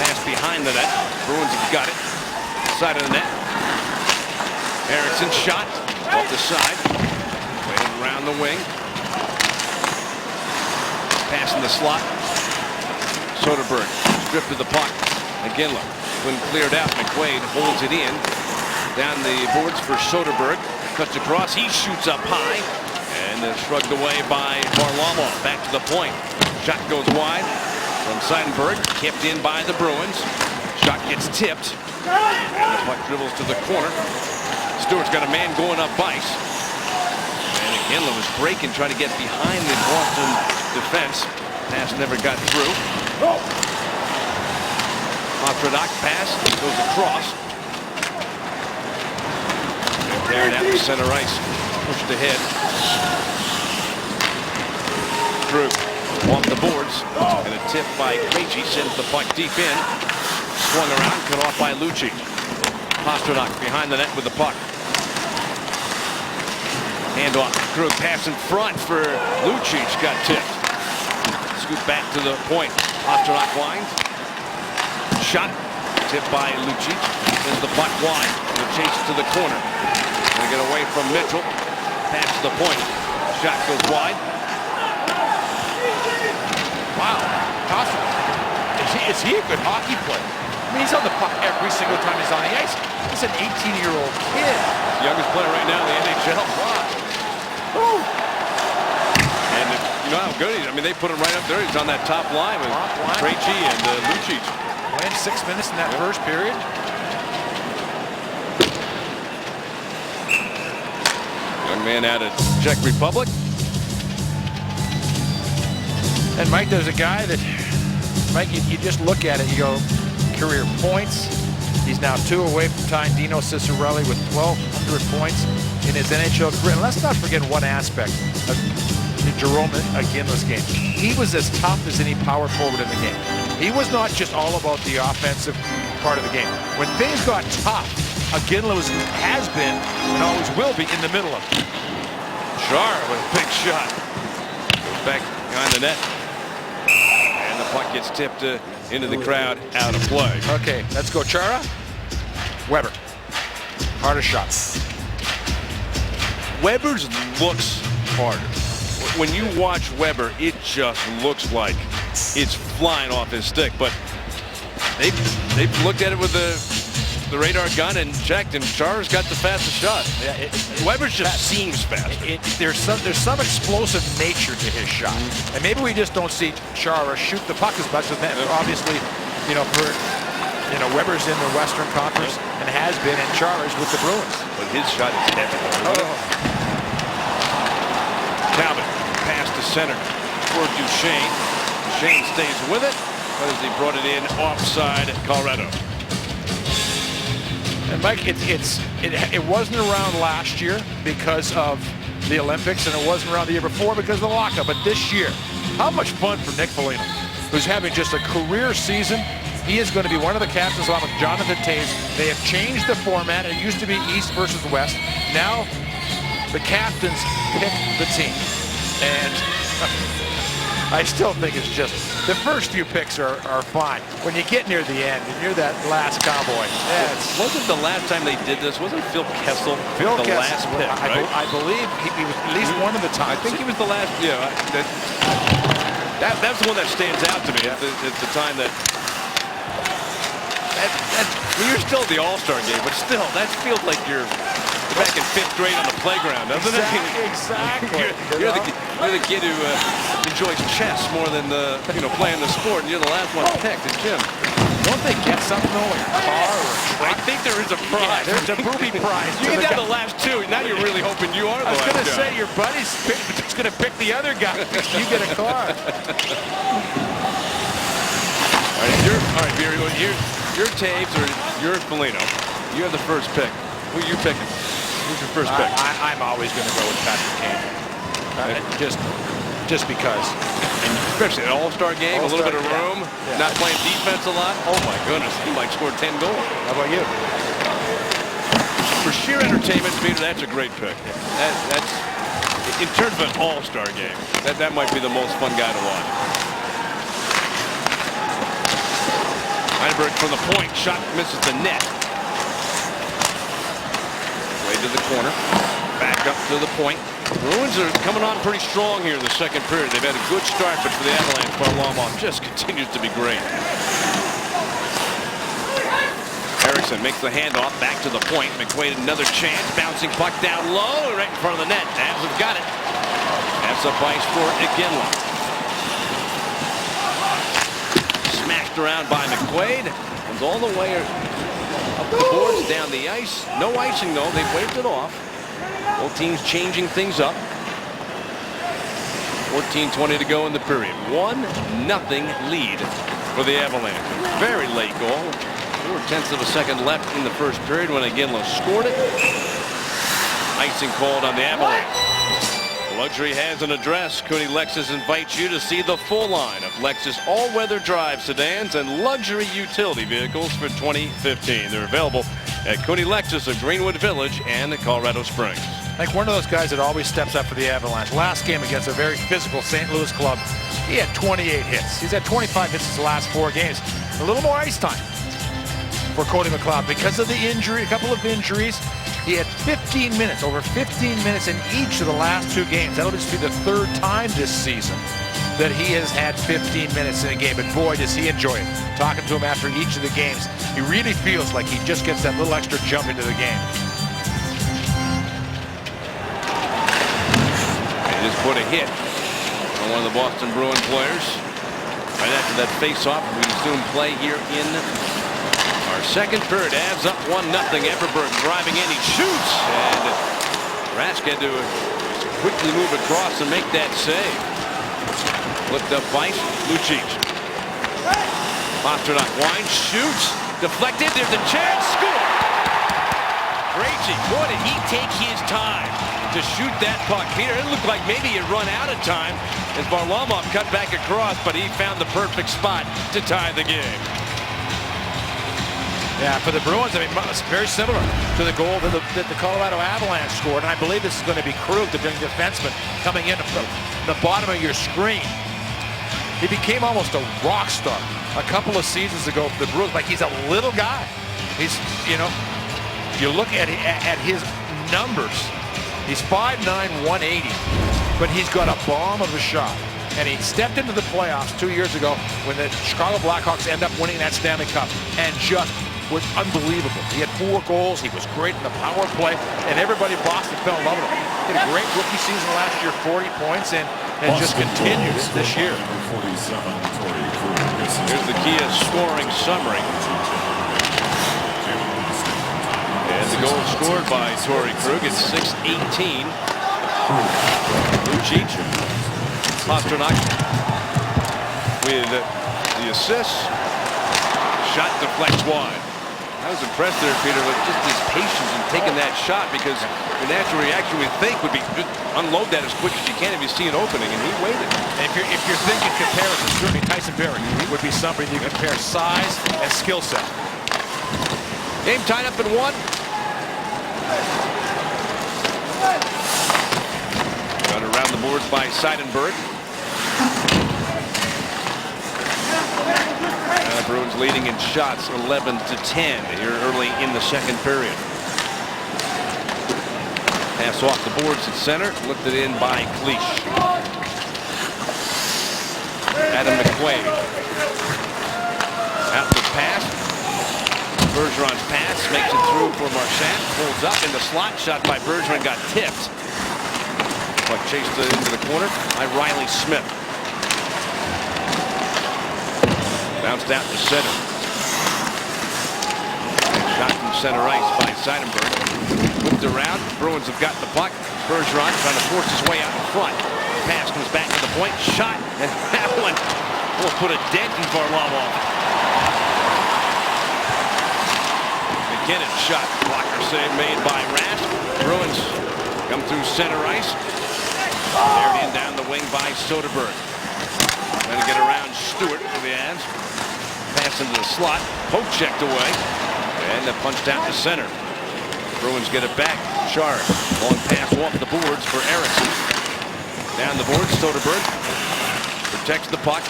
Pass behind the net. Bruins have got it. Side of the net. Erickson shot off the side. Playing around the wing. Pass in the slot. Soderberg stripped of the puck. Iginla, when cleared out, McQuaid holds it in. Down the boards for Soderberg. Cuts across. He shoots up high. And shrugged away by Varlamov. Back to the point. Shot goes wide from Seidenberg. Kept in by the Bruins. Shot gets tipped. And the puck dribbles to the corner. Stewart's got a man going up ice. And Iginla was breaking, trying to get behind the Boston defense. Pass never got through. Pastrnak pass goes across. And carried out to center ice. Pushed ahead. Krug off the boards. And a tip by Krejci sends the puck deep in. Swung around, cut off by Lucic. Pastrnak behind the net with the puck. Handoff. Krug pass in front for Lucic. Got tipped. Scoot back to the point. Pastrnak winds. Shot. Tipped by Lucic. Sends the puck wide. And chase to the corner. Gonna get away from Mitchell. Pass to the point. Shot goes wide. Wow. Tossing. Is he a good hockey player? I mean, he's on the puck every single time he's on the ice. He's an 18-year-old kid. Youngest player right now in the NHL. Wow. And you know how good he is. I mean, they put him right up there. He's on that top line with Krejci and Lucic. Playing 6 minutes in that first period. Young man out of Czech Republic. And Mike, there's a guy that, Mike, you just look at it, you go, career points. He's now 2 away from tying Dino Ciccarelli with 1,200 points in his NHL career. And let's not forget one aspect of Jarome Iginla's game. He was as tough as any power forward in the game. He was not just all about the offensive part of the game. When things got tough, Iginla has been and always will be in the middle of it. Char with a big shot. Goes back behind the net. And the puck gets tipped into the crowd, out of play. Okay, let's go Chara. Weber. Harder shots. Weber's looks harder. When you watch Weber, it just looks like it's flying off his stick. But they've looked at it with the radar gun and checked, and Chara's got the fastest shot. Yeah, Weber's just seems fast. There's some explosive nature to his shot, and maybe we just don't see Chara shoot the puck as much as that. Obviously, Weber's in the Western Conference and has been, and Chara's with the Bruins. But his shot is heavy. Talbot pass to center for Duchesne. Duchesne stays with it as he brought it in offside Colorado. And Mike, it wasn't around last year because of the Olympics, and it wasn't around the year before because of the lockout. But this year, how much fun for Nick Foligno, who's having just a career season. He is going to be one of the captains along with Jonathan Toews. They have changed the format. It used to be East versus West. Now the captains pick the team. And I still think it's just the first few picks are fine. When you get near the end and you're that last cowboy. Wasn't the last time they did this? Wasn't Phil Kessel last pick? I believe he was at least one of the time. I think he was the last. Yeah, that's the one that stands out to me. At the time that you're still at the All-Star game, but still, that feels like you're back in 5th grade on the playground, doesn't it? Exactly. You're the kid who enjoys chess more than playing the sport, and you're the last one picked at gym. Don't they get something though, like a car or a truck? I think there is a prize. Yeah, there's a booby prize. You get down the last 2, now you're really hoping you are the last guy. I was going to say, your buddy's just going to pick the other guy. You get a car. All right, you're Toews or you're Foligno. You have the first pick. Who are you picking? Who's your first pick? I'm always going to go with Patrick Kane. Just because. And especially an all-star game, a little bit of room, not playing defense a lot. Oh my goodness, he might score 10 goals. How about you? For sheer entertainment, Peter, that's a great pick. That's in terms of an all-star game. That might be the most fun guy to watch. Heidelberg from the point, shot misses the net. Way to the corner, back up to the point. Bruins are coming on pretty strong here in the second period. They've had a good start, but for the Avalanche, Varlamov just continues to be great. Eriksson makes the handoff back to the point. McQuaid another chance, bouncing puck down low, right in front of the net. Avs have got it. That's a ice for Iginla. Smashed around by McQuaid. Comes all the way up the boards, down the ice. No icing though, they've waved it off. Both teams changing things up. 14:20 to go in the period. 1-0 lead for the Avalanche. Very late goal. 4/10 of a second left in the first period when Iginla scored it. Icing called on the Avalanche. Luxury has an address. Cooney Lexus invites you to see the full line of Lexus all-weather drive sedans and luxury utility vehicles for 2015. They're available at Cooney Lexus of Greenwood Village and Colorado Springs. Like one of those guys that always steps up for the Avalanche. Last game against a very physical St. Louis club, he had 28 hits. He's had 25 hits his last 4 games. A little more ice time for Cody McLeod because of the injury, a couple of injuries. He had 15 minutes, over 15 minutes in each of the last 2 games. That'll just be the 3rd time this season that he has had 15 minutes in a game. And boy, does he enjoy it. Talking to him after each of the games, he really feels like he just gets that little extra jump into the game. He just put a hit on one of the Boston Bruins players. Right after that face-off, we resume play here in our second period. Avs up 1-0. Everberg driving in. He shoots. And Rask had to quickly move across and make that save. Flipped up Weiss. Lucic. Pastrnak winds, shoots. Deflected. There's a chance. Score. Krejci. Boy, did he take his time to shoot that puck. Peter, it looked like maybe he'd run out of time as Varlamov cut back across, but he found the perfect spot to tie the game. Yeah, for the Bruins, I mean, it's very similar to the goal that the Colorado Avalanche scored. And I believe this is going to be Krug, the young defenseman, coming in from the bottom of your screen. He became almost a rock star a couple of seasons ago for the Bruins. Like, he's a little guy. He's, you know, you look at his numbers. He's 5'9", 180, but he's got a bomb of a shot. And he stepped into the playoffs 2 years ago when the Chicago Blackhawks end up winning that Stanley Cup and just was unbelievable. He had 4 goals. He was great in the power play, and everybody in Boston fell in love with him. He had a great rookie season last year, 40 points, and just continued it this year. Here's the Kia scoring summary. And the goal scored by Torrey Krug at 6:18. Lucic. Pastrnak with the assist. Shot deflects wide. I was impressed there, Peter, with just his patience in taking that shot, because the natural reaction we think would be just unload that as quick as you can if you see an opening, and he waited. And if you're thinking comparison, certainly Tyson Barrie would be somebody you compare size and skill set. Game tied up at 1. Got around the boards by Seidenberg. The Bruins leading in shots 11-10 here early in the second period. Pass off the boards at center, lifted in by Cleach. Adam McQuaid. Out the pass. Bergeron's pass makes it through for Marchand. Pulls up in the slot. Shot by Bergeron got tipped. But chased it into the corner by Riley Smith. Bounced out to center. Shot from center ice by Seidenberg. Whipped around. Bruins have got the puck. Bergeron trying to force his way out in front. Pass comes back to the point. Shot. And that one will put a dent in Varlamov. McKinnon shot. Blocker save made by Rask. Bruins come through center ice. Carried in down the wing by Soderberg. Trying to get around Stewart for the Avs. Pass into the slot. Poke checked away. And punched out to center. Bruins get it back. Char. Long pass off the boards for Eriksson. Down the boards. Soderberg protects the puck.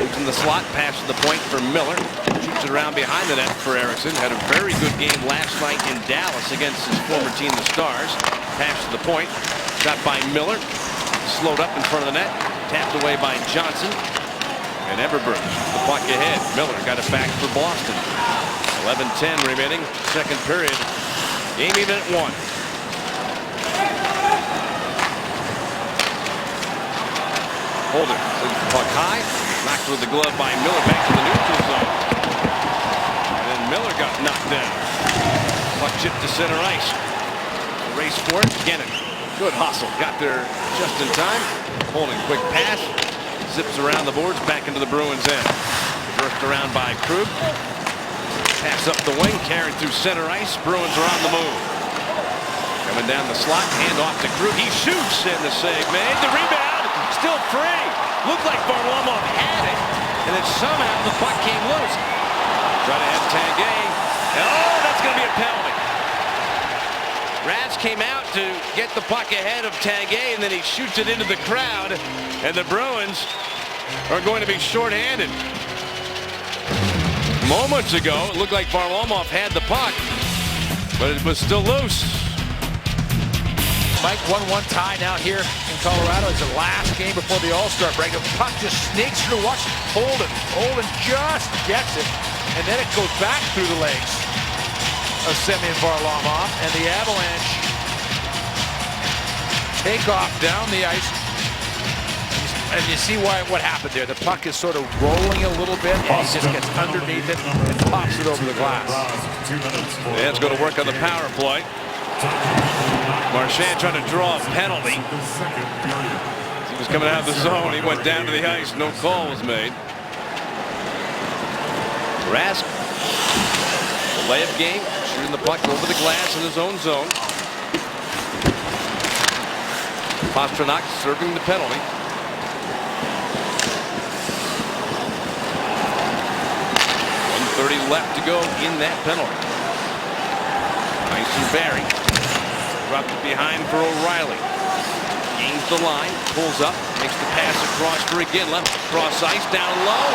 Moves in the slot. Pass to the point for Miller. Shoots it around behind the net for Eriksson. Had a very good game last night in Dallas against his former team, the Stars. Pass to the point. Shot by Miller. Slowed up in front of the net. Tapped away by Johnson. And Everberg, the puck ahead. Miller got it back for Boston. 11-10 remaining, second period. Game even at 1. Holder sends the puck high. Knocked with the glove by Miller back to the neutral zone. And then Miller got knocked down. Puck chipped to center ice. Race for it. Gannon. Good hustle. Got there just in time. Holding quick pass. Zips around the boards, back into the Bruins end. Reversed around by Krug. Pass up the wing, carried through center ice. Bruins are on the move. Coming down the slot, hand off to Krug. He shoots, and the save made. The rebound, still free. Looked like Varlamov had it, and then somehow the puck came loose. Try to have Tanguay. Oh, that's going to be a penalty. Rask came out to get the puck ahead of Tanguay, and then he shoots it into the crowd, and the Bruins are going to be shorthanded. Moments ago, it looked like Varlamov had the puck. but it was still loose. Mike, 1-1 tie now here in Colorado. It's the last game before the All-Star break. The puck just sneaks through. Watch Holden. Holden just gets it, and then it goes back through the legs of Semyon Varlamov, and the Avalanche take off down the ice. And you see what happened there. The puck is sort of rolling a little bit, and he just gets underneath it and pops it over the glass. The Eds go to work on the power play. Marchand trying to draw a penalty. He was coming out of the zone. He went down to the ice. No call was made. Rask, the layup game, shooting the puck over the glass in his own zone. Pastrnak serving the penalty. 1:30 left to go in that penalty. Tyson Barrie dropped it behind for O'Reilly. Gains the line, pulls up, makes the pass across for left across ice, down low,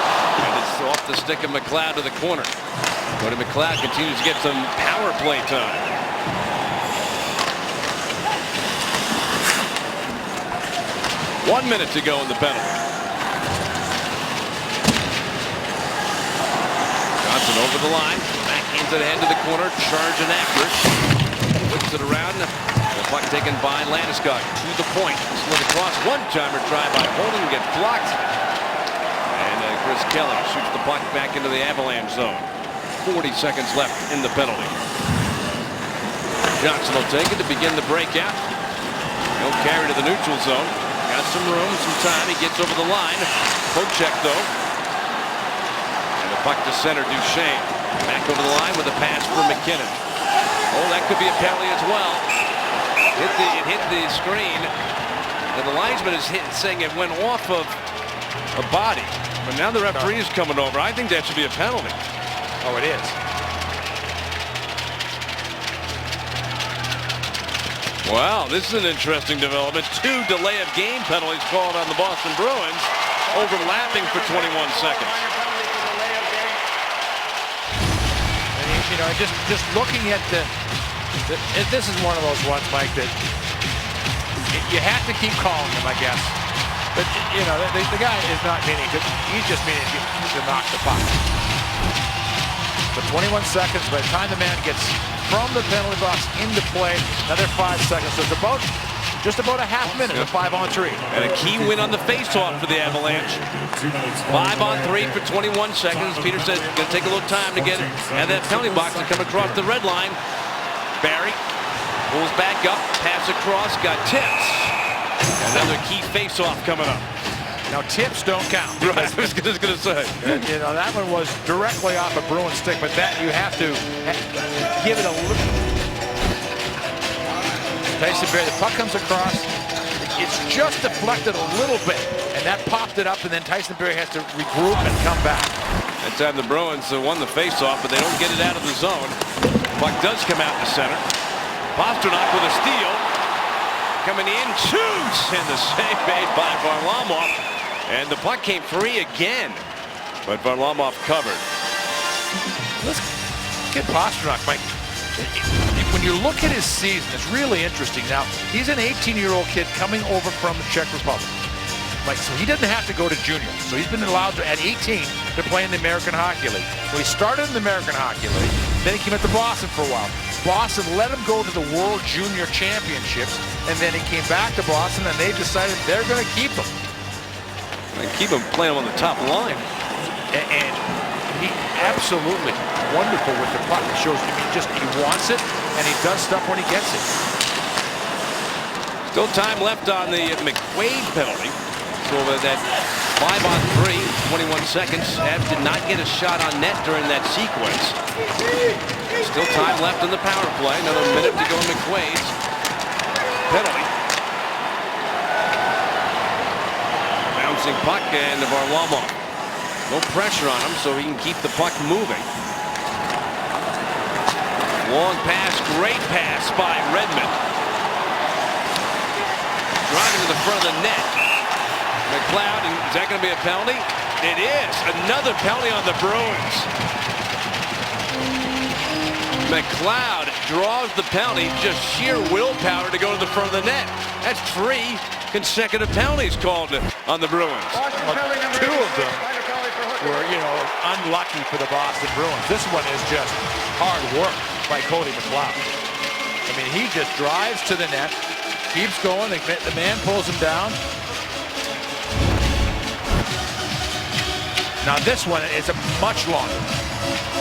and it's off the stick of McLeod to the corner. Cody McLeod continues to get some power play time. One minute to go in the penalty. Johnson over the line, back into the end of the corner, charging after it. Whips it around. The puck taken by Landeskog to the point. Slid across, one-timer try by Holden, gets blocked. And Chris Kelly shoots the puck back into the Avalanche zone. 40 seconds left in the penalty. Johnson will take it to begin the breakout. He'll carry to the neutral zone. Got some room, some time. He gets over the line. Poke check though. And the puck to center, Duchesne. Back over the line with a pass for McKinnon. Oh, that could be a penalty as well. It hit the screen. And the linesman is saying it went off of a body. But now the referee is coming over. I think that should be a penalty. Oh, it is. Wow, this is an interesting development. 2 delay of game penalties called on the Boston Bruins, overlapping for 21 seconds. And you know, just looking at this is one of those ones, Mike, that you have to keep calling them, I guess. But you know, the guy is not meaning to. He's just meaning to knock the puck. But 21 seconds by the time the man gets from the penalty box into play, another 5 seconds. So it's just about a half minute of 5-on-3. And a key win on the faceoff for the Avalanche. 5-on-3 for 21 seconds. Peter said it's going to take a little time to get it. And that penalty box to come across the red line. Barrie pulls back up, pass across, got tips. Another key faceoff coming up. Now tips don't count. Right, I was just going to say. You know, that one was directly off a Bruin stick, but that you have to give it a little. Tyson Barrie, the puck comes across. It's just deflected a little bit, and that popped it up, and then Tyson Barrie has to regroup and come back. That time the Bruins won the faceoff, but they don't get it out of the zone. Puck does come out to center. Pastrnak with a steal. Coming in, shoots, and the save made by Varlamov. And the puck came free again, but Varlamov covered. Let's get Pastrnak, Mike. When you look at his season, it's really interesting. Now, he's an 18-year-old kid coming over from the Czech Republic. Like, so he doesn't have to go to junior. So he's been allowed to, at 18, to play in the American Hockey League. So he started in the American Hockey League. Then he came up to Boston for a while. Boston let him go to the World Junior Championships, and then he came back to Boston, and they decided they're going to keep him. And keep him playing on the top line. And he absolutely wonderful with the puck. It shows he wants it, and he does stuff when he gets it. Still time left on the McQuaid penalty. So that 5-on-3, 21 seconds. Avs did not get a shot on net during that sequence. Still time left in the power play. Another minute to go in McQuaid's penalty. Bouncing puck and Varlamov. No pressure on him, so he can keep the puck moving. Long pass, great pass by Redmond. Driving to the front of the net. McLeod, is that going to be a penalty? It is. Another penalty on the Bruins. McLeod draws the penalty, just sheer willpower to go to the front of the net. That's 3 consecutive penalties called on the Bruins. Well, 2 of them were, unlucky for the Boston Bruins. This one is just hard work by Cody McLeod. I mean, he just drives to the net, keeps going, the man pulls him down. Now this one is a much longer.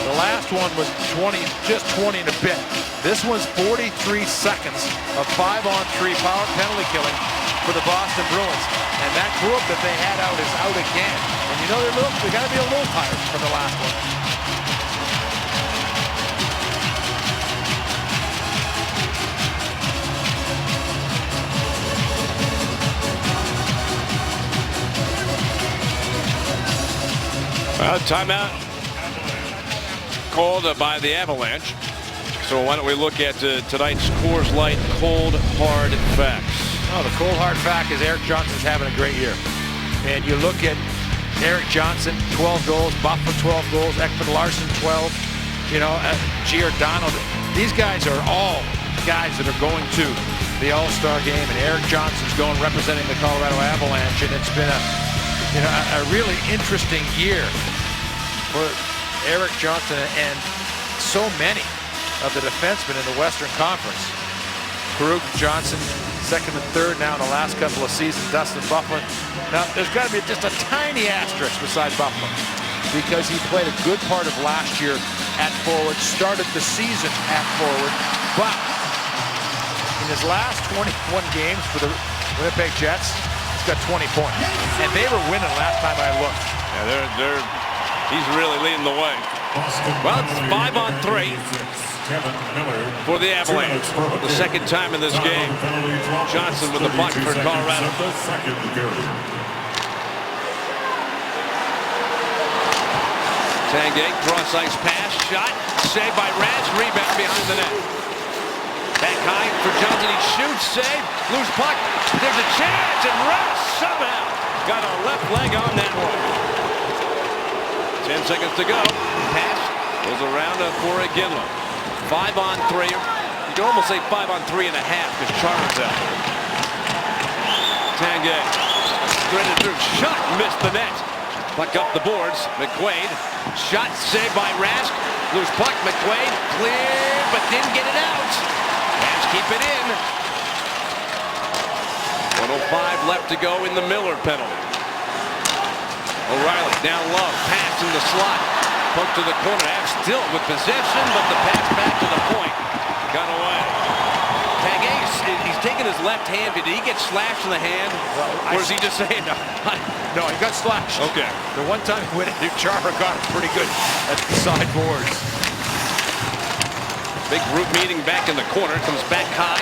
The last one was 20, just 20 and a bit. This one's 43 seconds of 5-on-3 power penalty killing for the Boston Bruins. And that group that they had out is out again. And they're got to be a little tired from the last one. Timeout called by the Avalanche. So why don't we look at tonight's Coors Light Cold Hard Facts. Oh, the cold hard fact is Erik Johnson's having a great year. And you look at Erik Johnson, 12 goals, Buffalo 12 goals, Ekman Larsson 12, Giordano. These guys are all guys that are going to the All-Star game, and Erik Johnson's going representing the Colorado Avalanche, and it's been a really interesting year for Erik Johnson and so many of the defensemen in the Western Conference. Krug, Johnson, second and third now in the last couple of seasons. Dustin Byfuglien. Now, there's got to be just a tiny asterisk beside Byfuglien because he played a good part of last year at forward, started the season at forward, but in his last 21 games for the Winnipeg Jets, he's got 20 points. And they were winning last time I looked. Yeah, he's really leading the way. Well, it's 5-on-3 for the Avalanche. The second time in this game. Johnson with the puck for Colorado. Tanguay, cross ice pass, shot, saved by Rask, rebound behind the net. Back high for Johnson, he shoots, save, loose puck. There's a chance, and Rask somehow got a left leg on that one. 10 seconds to go. Pass goes around for Iginla. 5-on-3. You can almost say 5-on-3 and a half because Chara's out. Tanguay threaded through, shot, missed the net. Puck up the boards. McQuaid, shot saved by Rask. Loose puck, McQuaid cleared, but didn't get it out. Rams keep it in. 1:05 left to go in the Miller penalty. O'Reilly down low, pass in the slot, poke to the corner. Avs still with possession, but the pass back to the point got away. Tanguay, he's taking his left hand. Did he get slashed in the hand, or is he just saying no? No, he got slashed. Okay. The one time when Chara got it pretty good at the sideboards. Big group meeting back in the corner. Comes back high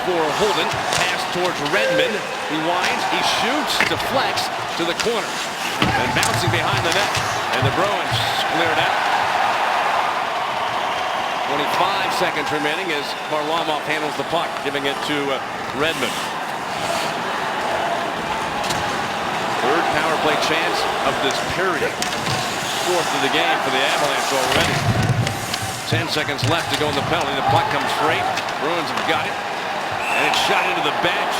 for Holden. Pass towards Redmond. He winds. He shoots. Deflects to the corner. And bouncing behind the net. And the Bruins clear it out. 25 seconds remaining as Varlamov handles the puck, giving it to Redmond. Third power play chance of this period. Fourth of the game for the Avalanche already. 10 seconds left to go in the penalty. The puck comes free. Bruins have got it. And it's shot into the bench.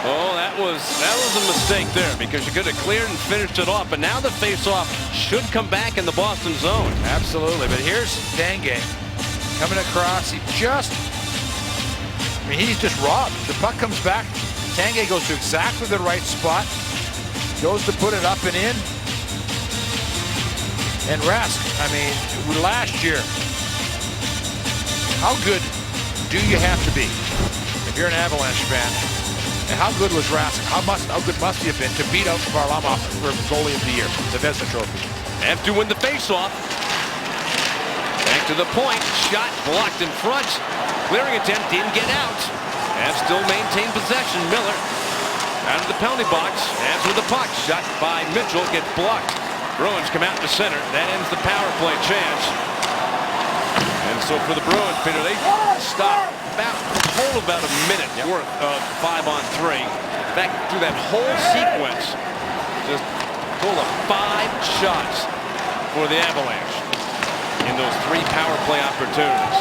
Oh, that was a mistake there because you could have cleared and finished it off. But now the face-off should come back in the Boston zone. Absolutely. But here's Tanguay coming across. He's just robbed. The puck comes back. Tanguay goes to exactly the right spot. Goes to put it up and in. And Rask, last year, how good do you have to be if you're an Avalanche fan? And how good was Rask? How good must he have been to beat out Varlamov for goalie of the year, the Vezina Trophy? Have to win the faceoff. Back to the point. Shot blocked in front. Clearing attempt didn't get out. Avs still maintain possession. Miller out of the penalty box. Avs with the puck. Shot by Mitchell. Gets blocked. Bruins come out to center. That ends the power play chance. And so for the Bruins, Peter, they stop about a minute worth of 5-on-3. In fact, through that whole sequence, just pull of 5 shots for the Avalanche in those 3 power play opportunities.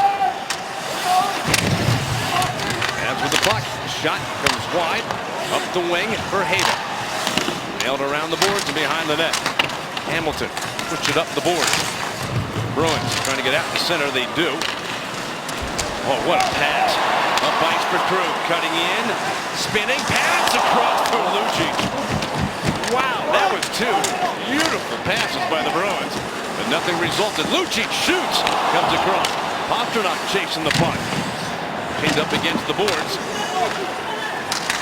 As with the puck, shot comes wide, up the wing for Hayden. Nailed around the boards and behind the net. Hamilton push it up the boards. Bruins trying to get out in the center. They do. Oh, what a pass. Up ice for Krug, cutting in, spinning, pass across for Lucic. Wow, that was two beautiful passes by the Bruins. But nothing resulted. Lucic shoots, comes across. Pastrnak chasing the puck. Pinned up against the boards.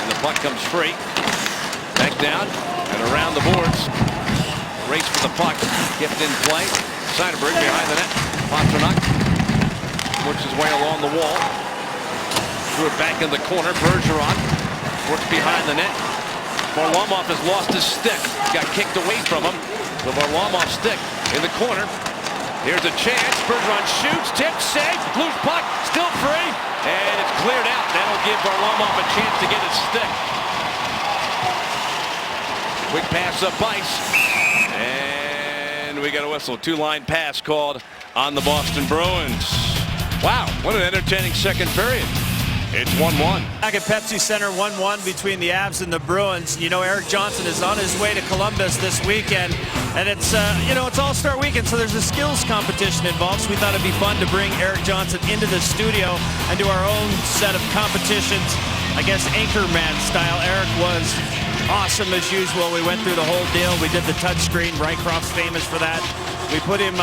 And the puck comes free. Back down and around the boards. Race for the puck. Gift in play. Seidenberg behind the net. Pastrnak works his way along the wall. Threw it back in the corner. Bergeron works behind the net. Varlamov has lost his stick. Got kicked away from him. The Varlamov stick in the corner. Here's a chance. Bergeron shoots, tips, saves, loose puck, still free, and it's cleared out. That'll give Varlamov a chance to get his stick. Quick pass up ice, and we got a whistle. Two-line pass called on the Boston Bruins. Wow, what an entertaining second period. It's 1-1. Back at Pepsi Center, 1-1 between the Avs and the Bruins. You know, Erik Johnson is on his way to Columbus this weekend, and it's it's All-Star Weekend, so there's a skills competition involved. So we thought it'd be fun to bring Erik Johnson into the studio and do our own set of competitions. I guess Anchorman style. Erik was awesome as usual. We went through the whole deal. We did the touchscreen. Rycroft's famous for that. We put him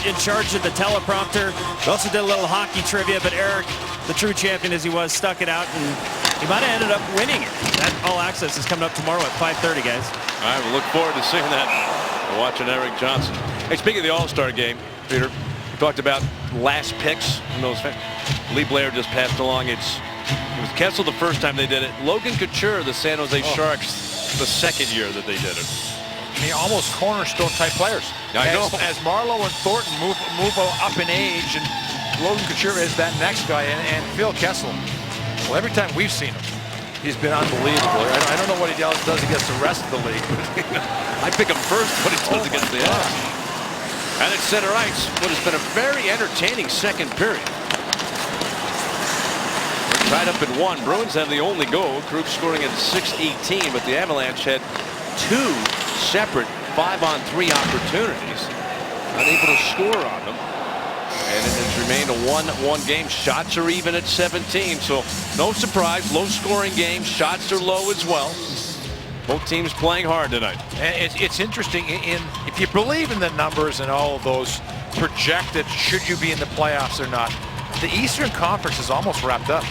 in charge of the teleprompter. We also did a little hockey trivia, but Erik, the true champion as he was, stuck it out, and he might have ended up winning it. That All Access is coming up tomorrow at 5:30, guys. All right, we'll look forward to seeing that. We're watching Erik Johnson. Hey, speaking of the All-Star game, Peter, we talked about last picks. Lee Blair just passed along. It was Kessel the first time they did it. Logan Couture, the San Jose Sharks, the second year that they did it. I mean, almost cornerstone type players. I know. As Marleau and Thornton move up in age, and Logan Couture is that next guy, and Phil Kessel. Well, every time we've seen him, he's been unbelievable. I don't know what he does against the rest of the league. I pick him first, but he does against the Avs. And at center ice, what has been a very entertaining second period. We're tied up at 1. Bruins have the only goal. Krug scoring at 6:18, but the Avalanche had 2 separate 5-on-3 opportunities. Unable to score on them. And it has remained a 1-1 game. Shots are even at 17, so no surprise. Low-scoring game. Shots are low as well. Both teams playing hard tonight. And it's interesting, if you believe in the numbers and all of those projected, should you be in the playoffs or not, the Eastern Conference is almost wrapped up.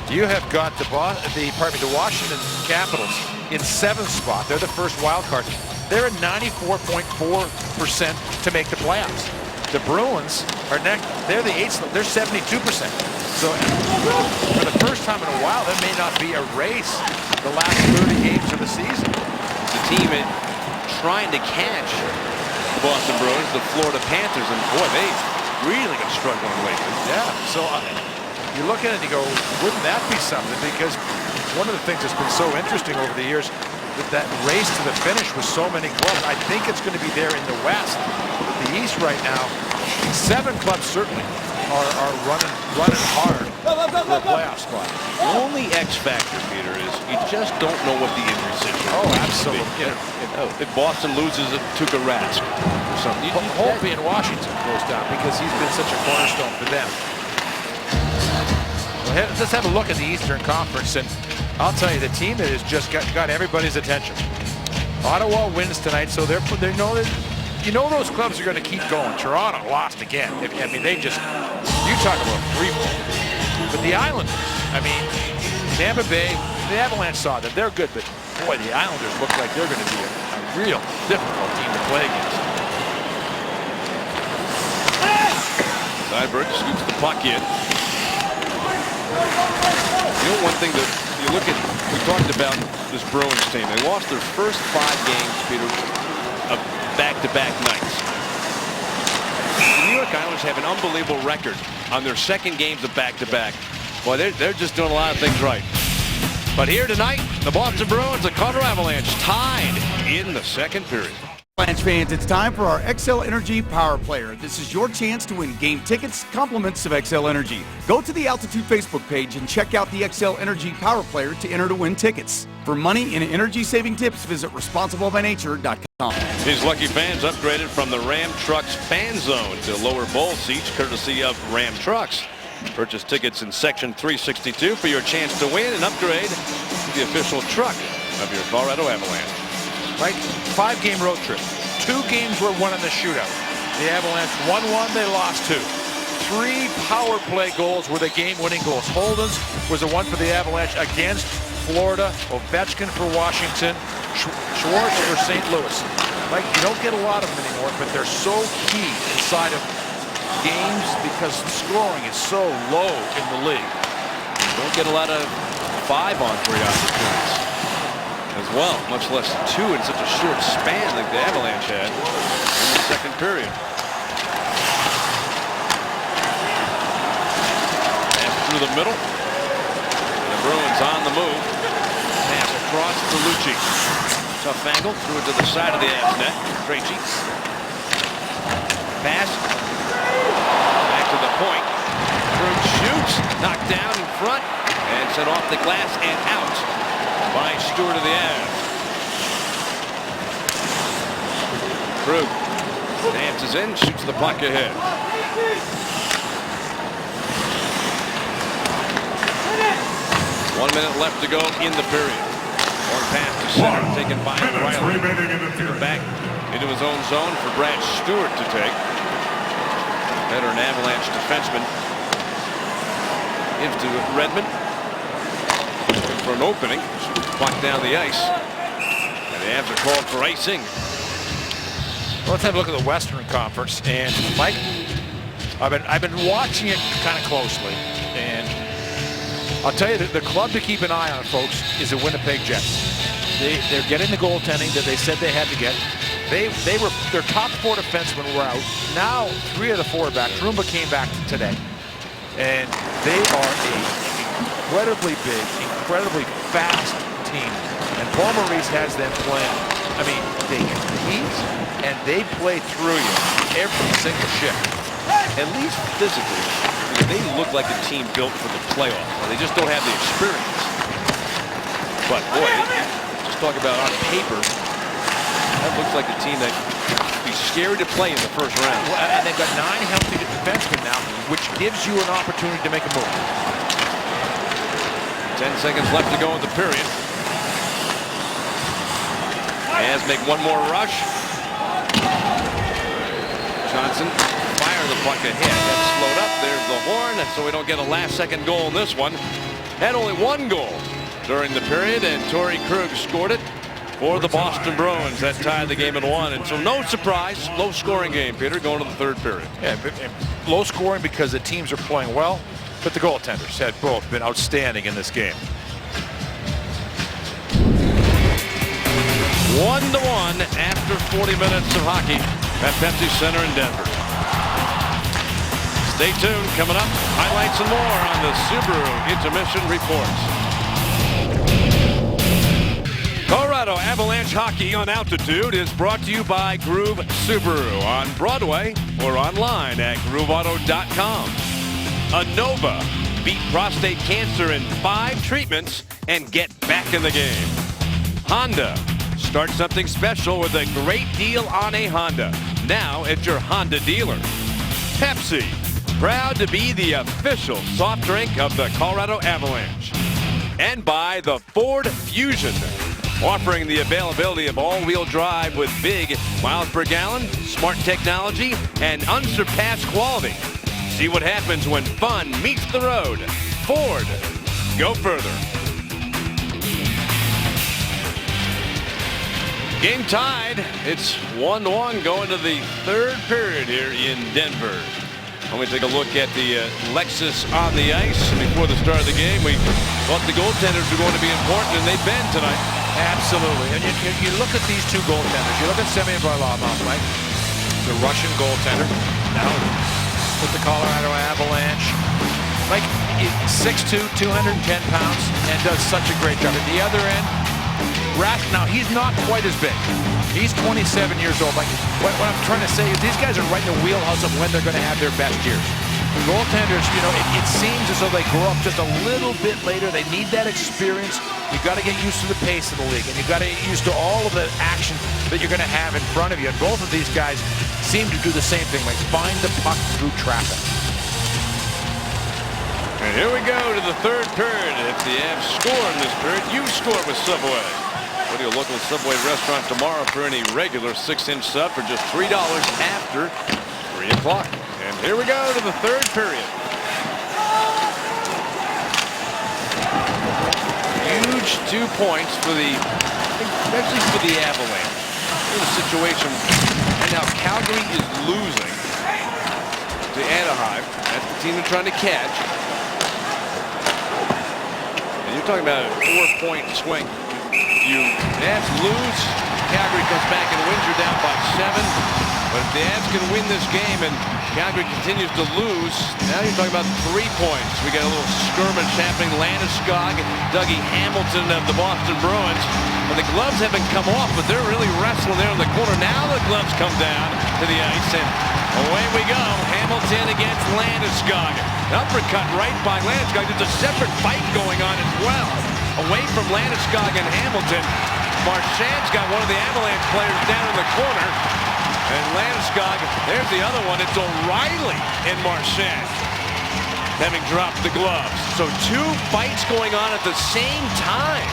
You have got the Washington Capitals in 7th spot. They're the first wild card. They're at 94.4% to make the playoffs. The Bruins are next. They're the 8th. They're 72%. So for the first time in a while, there may not be a race the last 30 games of the season. The team trying to catch the Boston Bruins, the Florida Panthers, and boy, they really got struggling lately. Yeah. So you look at it and you go, wouldn't that be something? Because one of the things that's been so interesting over the years, that race to the finish with so many clubs, I think it's going to be there in the West. The East right now, 7 clubs certainly are running hard for a playoff spot. The only X factor, Peter, is you just don't know what the injury situation Oh, is. absolutely. If Boston loses Tuukka Rask or something. Holtby in Washington goes down because he's been such a cornerstone for them. Well, let's have a look at the Eastern Conference, and I'll tell you, the team that has just got everybody's attention. Ottawa wins tonight, so they know that. You know those clubs are going to keep going. Toronto lost again. I mean, they just, you talk about free fall. But the Islanders, I mean, Tampa Bay, the Avalanche saw them. They're good, but boy, the Islanders look like they're going to be a real difficult team to play against. Seidenberg scoops the puck in. You know, one thing that you look at, we talked about this Bruins team. They lost their first 5 games, Peter, of back-to-back nights. The New York Islanders have an unbelievable record on their second games of back-to-back. Boy, they're just doing a lot of things right. But here tonight, the Boston Bruins, the Colorado Avalanche tied in the second period. Avalanche fans, it's time for our XL Energy Power Player. This is your chance to win game tickets, compliments of XL Energy. Go to the Altitude Facebook page and check out the XL Energy Power Player to enter to win tickets. For money and energy-saving tips, visit responsiblebynature.com. These lucky fans upgraded from the Ram Trucks Fan Zone to lower bowl seats courtesy of Ram Trucks. Purchase tickets in Section 362 for your chance to win and upgrade to the official truck of your Colorado Avalanche. Right? 5-game road trip. 2 games were won in the shootout. The Avalanche won 1, they lost 2. 3 power play goals were the game-winning goals. Holden's was the one for the Avalanche against Florida. Ovechkin for Washington. Schwartz for St. Louis. Like, you don't get a lot of them anymore, but they're so key inside of games because scoring is so low in the league. Don't get a lot of 5-on-3 opportunities as well, much less 2 in such a short span like the Avalanche had in the second period. Pass through the middle. And the Bruins on the move. Pass across to Lucci. Tough angle, threw it to the side of the Avs net. Krejci. Pass. Back to the point. Krug shoots. Knocked down in front. And sent off the glass and out by Stewart of the Avs. Krug dances in, shoots the puck ahead. 1 minute left to go in the period. One pass to center, taken by Riley. Back into his own zone for Brad Stewart to take. Veteran Avalanche defenseman. Into Redmond. For an opening. Puck down the ice. And the Avs are called for icing. Well, let's have a look at the Western Conference. And Mike, I've been watching it kind of closely. And I'll tell you that the club to keep an eye on, folks, is the Winnipeg Jets. They're getting the goaltending that they said they had to get. Their top 4 defensemen were out. Now 3 of the 4 are back. Trumba came back today. And they are an incredibly big, incredibly fast team. And Paul Maurice has them playing. I mean, they compete and they play through you every single shift. At least physically, they look like a team built for the playoffs. They just don't have the experience. But boy, just talk about on paper, that looks like a team that would be scary to play in the first round. Well, and they've got 9 healthy defensemen now, which gives you an opportunity to make a move. 10 seconds left to go in the period. As make one more rush. Johnson fire the puck ahead. That's slowed up. There's the horn. So we don't get a last-second goal in this one. Had only 1 goal during the period, and Torrey Krug scored it for the Boston Bruins. That tied the game at 1. And so no surprise, low-scoring game, Peter, going to the 3rd period. Yeah, low scoring because the teams are playing well, but the goaltenders had both been outstanding in this game. 1-1 after 40 minutes of hockey at Pepsi Center in Denver. Stay tuned. Coming up, highlights and more on the Subaru Intermission Reports. Colorado Avalanche hockey on Altitude is brought to you by Groove Subaru on Broadway or online at grooveauto.com. Anova. Beat prostate cancer in 5 treatments and get back in the game. Honda. Start something special with a great deal on a Honda. Now at your Honda dealer. Pepsi. Proud to be the official soft drink of the Colorado Avalanche. And by the Ford Fusion. Offering the availability of all-wheel drive with big miles per gallon, smart technology, and unsurpassed quality. See what happens when fun meets the road. Ford. Go further. Game tied. It's 1-1 going to the 3rd period here in Denver. Let me take a look at the Lexus on the ice. Before the start of the game, we thought the goaltenders were going to be important, and they've been tonight. Absolutely. And you look at these 2 goaltenders. You look at Semyon Varlamov, right? The Russian goaltender. Now with the Colorado Avalanche. Like 6'2", 210 pounds, and does such a great job. At the other end, Now, he's not quite as big. He's 27 years old. Like, what I'm trying to say is these guys are right in the wheelhouse of when they're going to have their best years. Goaltenders, you know, it seems as though they grow up just a little bit later. They need that experience. You've got to get used to the pace of the league, and you've got to get used to all of the action that you're going to have in front of you. And both of these guys seem to do the same thing, like find the puck through traffic. And here we go to the third period. If the Avs score in this period, you score with Subway. Go to your local Subway restaurant tomorrow for any regular 6-inch sub for just $3 after 3 o'clock. And here we go to the third period. Huge 2 points for especially for the Avalanche. In a situation, and now Calgary is losing to Anaheim. That's the team they're trying to catch. And you're talking about a 4-point swing. You Avs lose, Calgary comes back and wins. You're down by 7. But if the Avs can win this game and Calgary continues to lose, now you're talking about 3 points. We got a little skirmish happening. Landeskog and Dougie Hamilton of the Boston Bruins. And the gloves haven't come off, but they're really wrestling there in the corner. Now the gloves come down to the ice, and away we go. Hamilton against Landeskog. An uppercut right by Landeskog. There's a separate fight going on as well. Away from Landeskog and Hamilton. Marchand's got one of the Avalanche players down in the corner. And Landeskog, there's the other one. It's O'Reilly and Marchand having dropped the gloves. So 2 fights going on at the same time.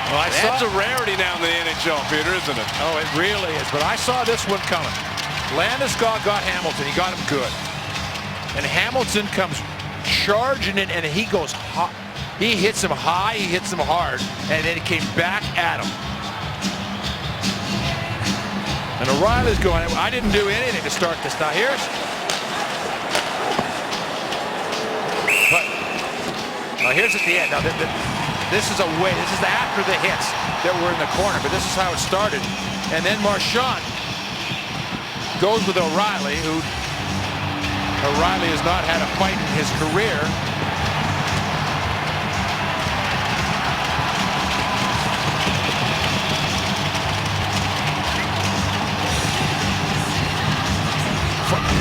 Well, That's a rarity now in the NHL, Peter, isn't it? Oh, it really is. But I saw this one coming. Landeskog got Hamilton. He got him good. And Hamilton comes charging in, and he goes hot. He hits him high, he hits him hard, and then he came back at him. And O'Reilly's going, I didn't do anything to start this. Now here's... But here's at the end. Now this is away. This is after the hits that were in the corner, but this is how it started. And then Marchand goes with O'Reilly, who O'Reilly has not had a fight in his career.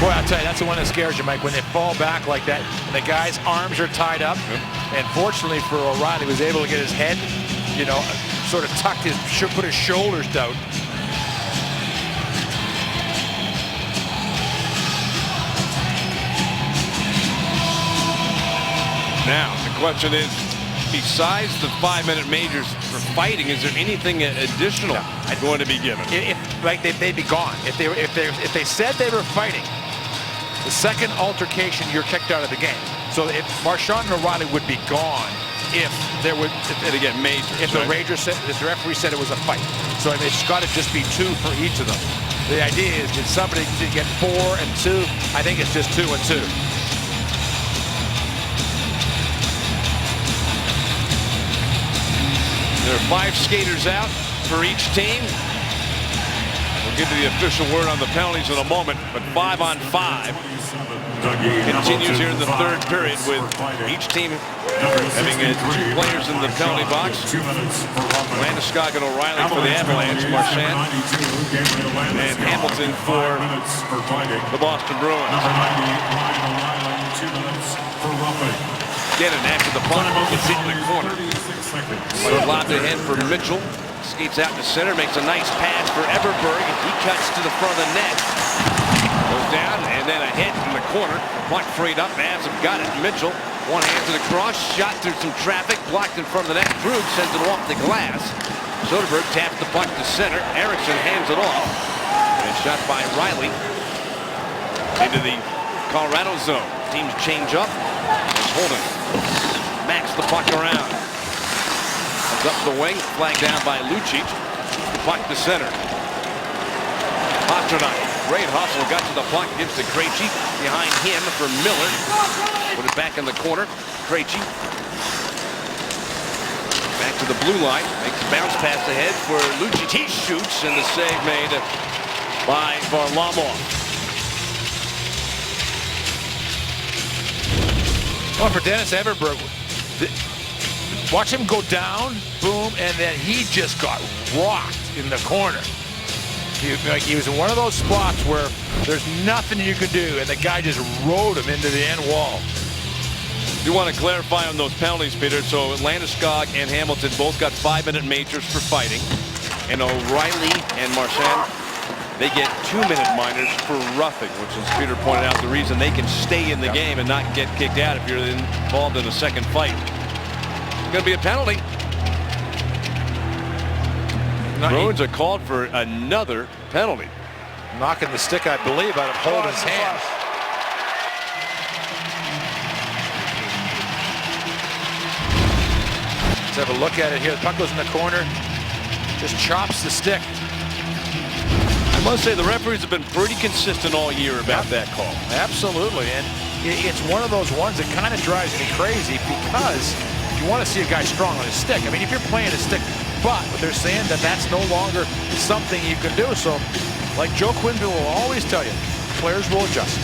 Boy, I'll tell you, that's the one that scares you, Mike, when they fall back like that and the guy's arms are tied up. And fortunately for O'Reilly, he was able to get his head, you know, sort of tucked his, put his shoulders down. Now, the question is, besides the 5-minute majors for fighting, is there anything additional going to be given? Like they'd be gone. If they said they were fighting, the second altercation, you're kicked out of the game. So if Marchand and O'Reilly would be gone if there would get majors. If the referee said it was a fight. So it's got to just be 2 for each of them. The idea is, did somebody get 4 and 2? I think it's just 2 and 2. There are 5 skaters out for each team. We'll get to the official word on the penalties in a moment, but 5 on 5 continues here in the third period with each team having 2 players in the penalty box. Landeskog and O'Reilly for the Avalanche, Marchand and Hamilton for the Boston Bruins. Again, after the punt, it's in the corner. So lobbed ahead for Mitchell. Skates out to center, makes a nice pass for Everberg. He cuts to the front of the net. Goes down, and then a hit in the corner. Puck freed up, Avs have got it. Mitchell, one hand to the cross, shot through some traffic, blocked in front of the net. Krug sends it off the glass. Soderberg taps the puck to center. Eriksson hands it off. And shot by Riley into the Colorado zone. Teams change up. Holden backs the puck around. Comes up the wing, flagged down by Lucic. Puck to center. Pastrnak, great hustle, got to the puck, gives to Krejci. Behind him for Miller. Put it back in the corner. Krejci. Back to the blue line. Makes a bounce pass ahead for Lucic. He shoots, and the save made by Varlamov. Well, for Dennis Everberg, Watch him go down, boom, and then he just got rocked in the corner. He was in one of those spots where there's nothing you could do, and the guy just rode him into the end wall. You want to clarify on those penalties, Peter. So Landeskog and Hamilton both got 5-minute majors for fighting. And O'Reilly and Marchand, they get 2-minute minors for roughing, which, as Peter pointed out, the reason they can stay in the game and not get kicked out if you're involved in a second fight. It's going to be a penalty. Bruins are called for another penalty. Knocking the stick, I believe, out of Holden's hand. Let's have a look at it here. The puck goes in the corner, just chops the stick. I must say the referees have been pretty consistent all year about that call. Absolutely, and it's one of those ones that kind of drives me crazy because you want to see a guy strong on his stick. I mean, if you're playing a stick, but they're saying that that's no longer something you can do. So, like Joe Quenneville will always tell you, players will adjust.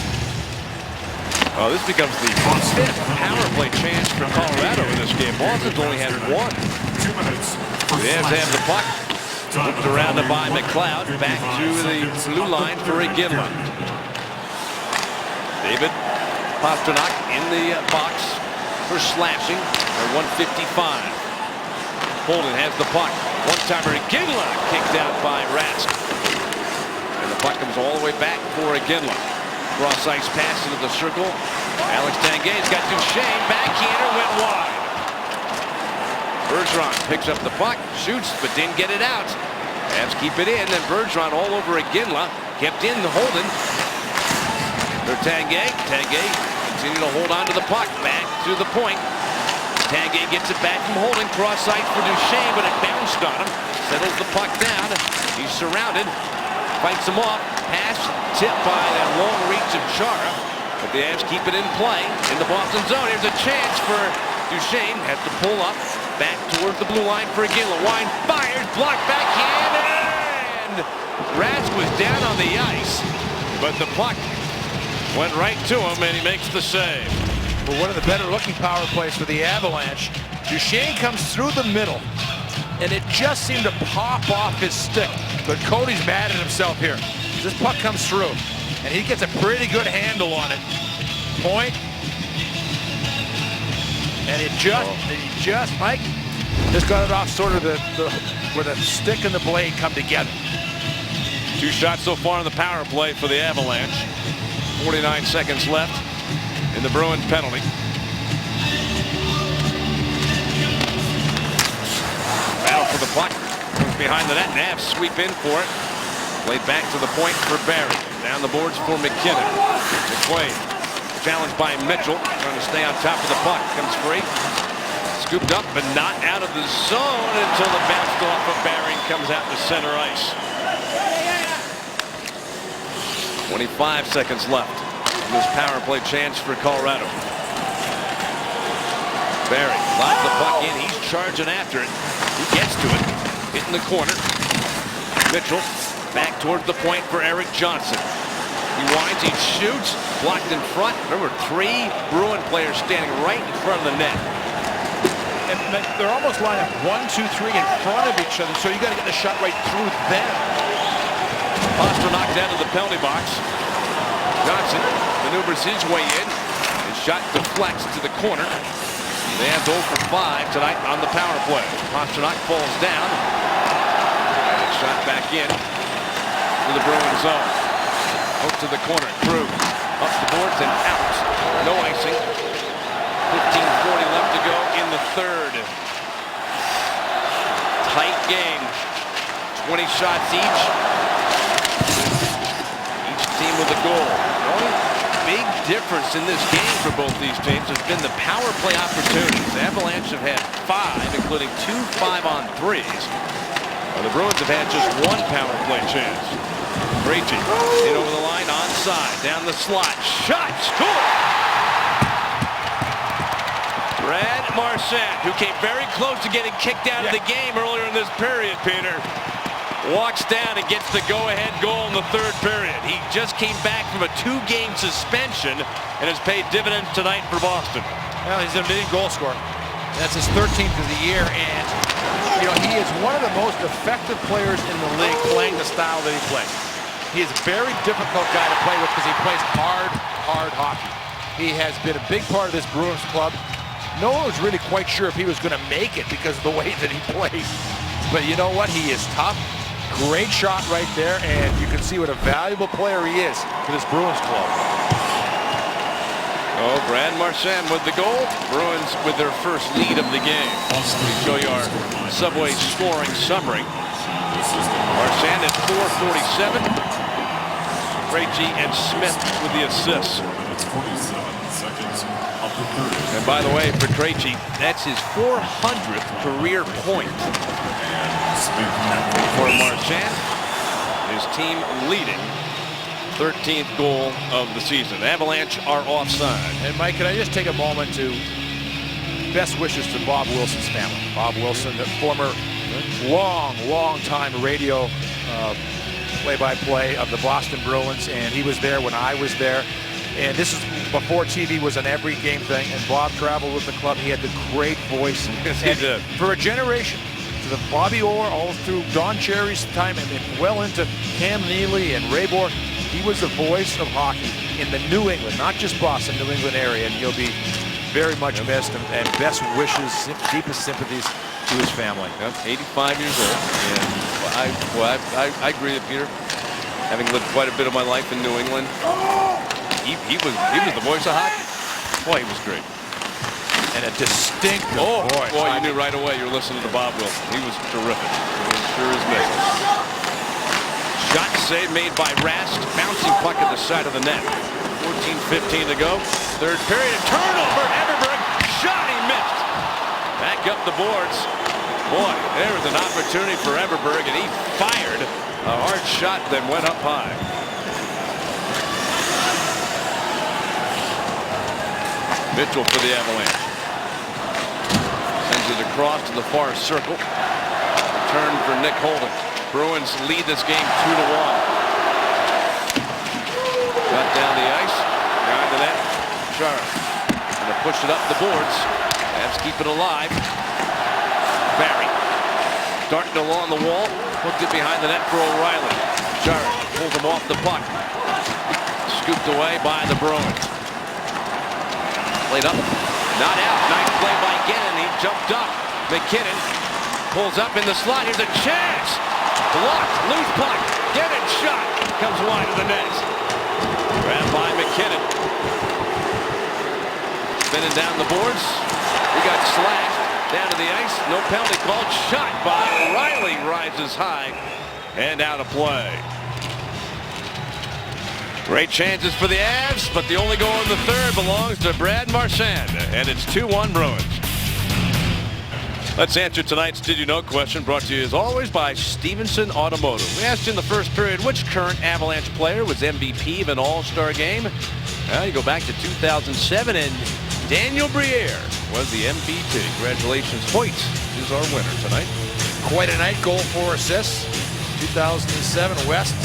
Oh, this becomes the 5th power play chance for Colorado in this game. Boston's only had 1. 2 minutes. The Avs have the puck. Looked around by McLeod. Back to the blue line for Iginla. David Pastrnak in the box for slashing. They're 155. Holden has the puck. One-timer Iginla kicked out by Rask. And the puck comes all the way back for Iginla. Cross ice pass into the circle. Alex Tanguay's got Duchesne. Backhander went wide. Bergeron picks up the puck, shoots, but didn't get it out. Avs keep it in, then Bergeron all over Iginla. Kept in the Holden. For Tanguay. Tanguay continue to hold on to the puck. Back to the point. Tanguay gets it back from Holden. Cross ice for Duchesne, but it bounced on him. Settles the puck down. He's surrounded. Fights him off. Pass tipped by that long reach of Chara. But the Avs keep it in play in the Boston zone. Here's a chance for Duchesne. Has to pull up. Back towards the blue line for Iginla. Wine fires. Blocked backhand. And Rask was down on the ice. But the puck went right to him, and he makes the save. For one of the better looking power plays for the Avalanche, Duchesne comes through the middle, and it just seemed to pop off his stick. But Cody's mad at himself here. This puck comes through, and he gets a pretty good handle on it. Point. And Mike just got it off sort of where the stick and the blade come together. 2 shots so far on the power play for the Avalanche. 49 seconds left in the Bruins penalty. Battle for the puck. Behind the net. Avs sweep in for it. Played back to the point for Barry. Down the boards for McKinnon. McQuaid. Challenged by Mitchell. Trying to stay on top of the puck. Comes free. Scooped up but not out of the zone until the bounce off of Barry and comes out to center ice. 25 seconds left in this power play chance for Colorado. Barry lobs the puck in. He's charging after it. He gets to it. Hitting the corner. Mitchell back towards the point for Erik Johnson. He winds, he shoots, blocked in front. Remember, 3 Bruin players standing right in front of the net. And they're almost lined up 1, 2, 3 in front of each other, so you got to get the shot right through them. Pastrnak down to the penalty box. Johnson maneuvers his way in. His shot deflects to the corner. They have 0 for 5 tonight on the power play. Pastrnak falls down. Shot back in to the Bruins zone. Hook to the corner. Krug up the boards and out. No icing. 15:40 left to go in the third. Tight game. 20 shots each. Each team with a goal. The only big difference in this game for both these teams has been the power play opportunities. The Avalanche have had 5, including 2 5-on-3s. Well, the Bruins have had just 1 power play chance. Krejci hit over the line, onside, down the slot, shot, score! Brad Marchand, who came very close to getting kicked out of the game earlier in this period, Peter, walks down and gets the go-ahead goal in the third period. He just came back from a 2-game suspension and has paid dividends tonight for Boston. Well, he's a leading goal scorer. That's his 13th of the year, and you know, he is one of the most effective players in the league playing the style that he plays. He is a very difficult guy to play with because he plays hard hockey. He has been a big part of this Bruins club. No one was really quite sure if he was going to make it because of the way that he plays. But you know what? He is tough. Great shot right there, and you can see what a valuable player he is to this Bruins club. Oh, Brad Marchand with the goal. Bruins with their first lead of the game. Show you our Subway scoring summary. Marchand at 4:47. Krejci and Smith with the assists. It's 47 seconds of the third. And by the way, for Krejci, that's his 400th career point. For Marchand, his team leading 13th goal of the season. Avalanche are offside. And Mike, can I just take a moment to best wishes to Bob Wilson's family. Bob Wilson, the former long time radio play-by-play of the Boston Bruins, and he was there when I was there. And this is before TV was an every game thing, and Bob traveled with the club. He had the great voice. Yes, he did. For a generation, to the Bobby Orr, all through Don Cherry's time, and well into Cam Neely and Ray Bork, he was the voice of hockey in the New England, not just Boston, New England area, and he'll be very much missed, and best wishes, deepest sympathies to his family. Yep, 85 years old. And I agree with Peter. Having lived quite a bit of my life in New England, he was the voice of hockey. Boy, he was great. And a distinctive voice. Boy, you knew right away you were listening to Bob Wilson. He was terrific. He sure is missed. Shot save made by Rask. Bouncing puck at the side of the net. 14:15 to go. Third period. A turnover. Everberg. Shot. He missed. Back up the boards. Boy, there was an opportunity for Everberg, and he fired a hard shot that went up high. Mitchell for the Avalanche. Sends it across to the far circle. Return for Nick Holden. Bruins lead this game 2-1. Got down the ice. Behind the net. Chara. And to push it up the boards. That's keep it alive. Barry. Darting along the wall. Hooked it behind the net for O'Reilly. Chara pulls him off the puck. Scooped away by the Bruins. Played up. Not out. Nice play by Gannon. He jumped up. McKinnon pulls up in the slot. Here's a chance. Blocked. Loose puck. Gannon shot. Comes wide of the net. Grabbed by McKinnon. Spinning down the boards. He got slashed. Down to the ice. No penalty called. Shot by O'Reilly. Rises high. And out of play. Great chances for the Avs, but the only goal in the third belongs to Brad Marchand, and it's 2-1 Bruins. Let's answer tonight's Did You Know question, brought to you as always by Stevenson Automotive. We asked in the first period which current Avalanche player was MVP of an All-Star game. Well, you go back to 2007, and Daniel Briere was the MVP. Congratulations, Hoyt is our winner tonight. Quite a night, goal, 4 assists. 2007 West.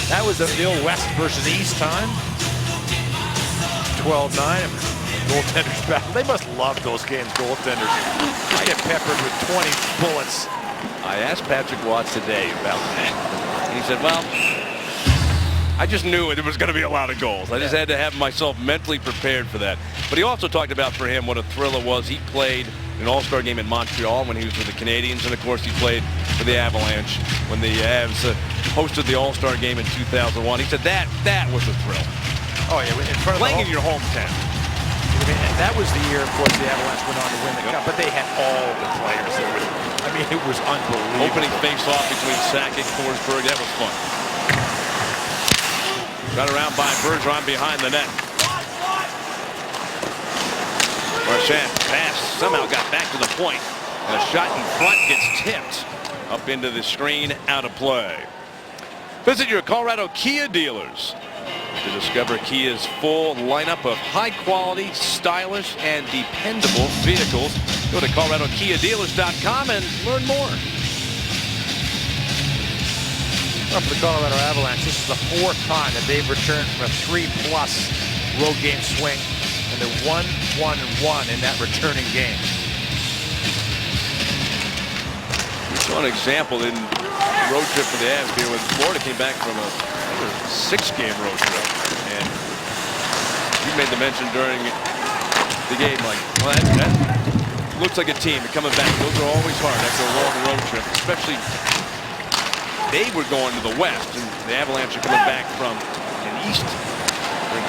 That was the old West versus East time. 12-9. Goaltenders battle. They must love those games, goaltenders. I get peppered with 20 bullets. I asked Patrick Watts today about that. And he said, well, I just knew it was going to be a lot of goals. I just had to have myself mentally prepared for that. But he also talked about for him what a thrill it was. He played an All-Star game in Montreal when he was with the Canadiens, and of course he played for the Avalanche when the Avs hosted the All-Star game in 2001. He said that was a thrill. Oh yeah, in front of playing in your hometown. I mean, and that was the year, of course, the Avalanche went on to win the Cup, but they had all the players. I mean, it was unbelievable. Opening face-off between Sakic, Forsberg, that was fun. Got around by Bergeron behind the net. Marchand pass somehow got back to the point. And a shot in front gets tipped up into the screen, out of play. Visit your Colorado Kia dealers to discover Kia's full lineup of high-quality, stylish, and dependable vehicles. Go to ColoradoKiaDealers.com and learn more. For the Colorado Avalanche, this is the 4th time that they've returned from a 3+ road game swing, and they're 1-1-1 in that returning game. An example in road trip for the Avs here when Florida came back from a 6-game road trip, and you made the mention during the game, like, well, that looks like a team coming back. Those are always hard after a long road trip, especially they were going to the West, and the Avalanche are coming back from an Eastern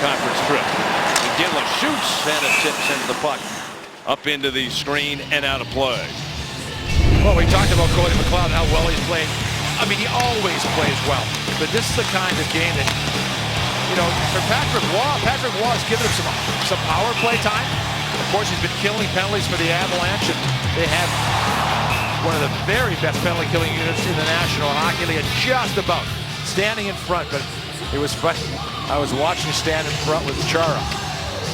Conference trip. McGinley shoots, and a tip sends the puck up into the screen and out of play. Well, we talked about Cody McLeod, how well he's played. I mean, he always plays well. But this is the kind of game that, you know, for Patrick Roy has given him some power play time. Of course, he's been killing penalties for the Avalanche, and they have one of the very best penalty killing units in the National Hockey League, just about standing in front. But it was fun. I was watching him stand in front with Chara,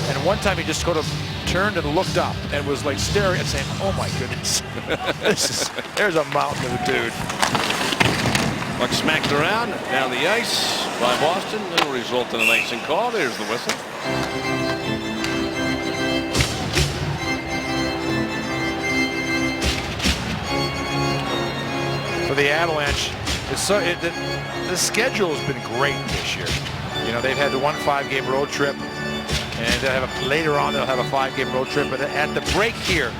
and one time he just sort of turned and looked up and was like staring and saying, "Oh my goodness, there's a mountain of a dude." Puck smacked around down the ice by Boston. It'll result in an icing call. There's the whistle. For the Avalanche, the schedule has been great this year. You know, they've had the 1 5-game road trip, and they'll have later on they'll have a 5-game road trip. But at the break here,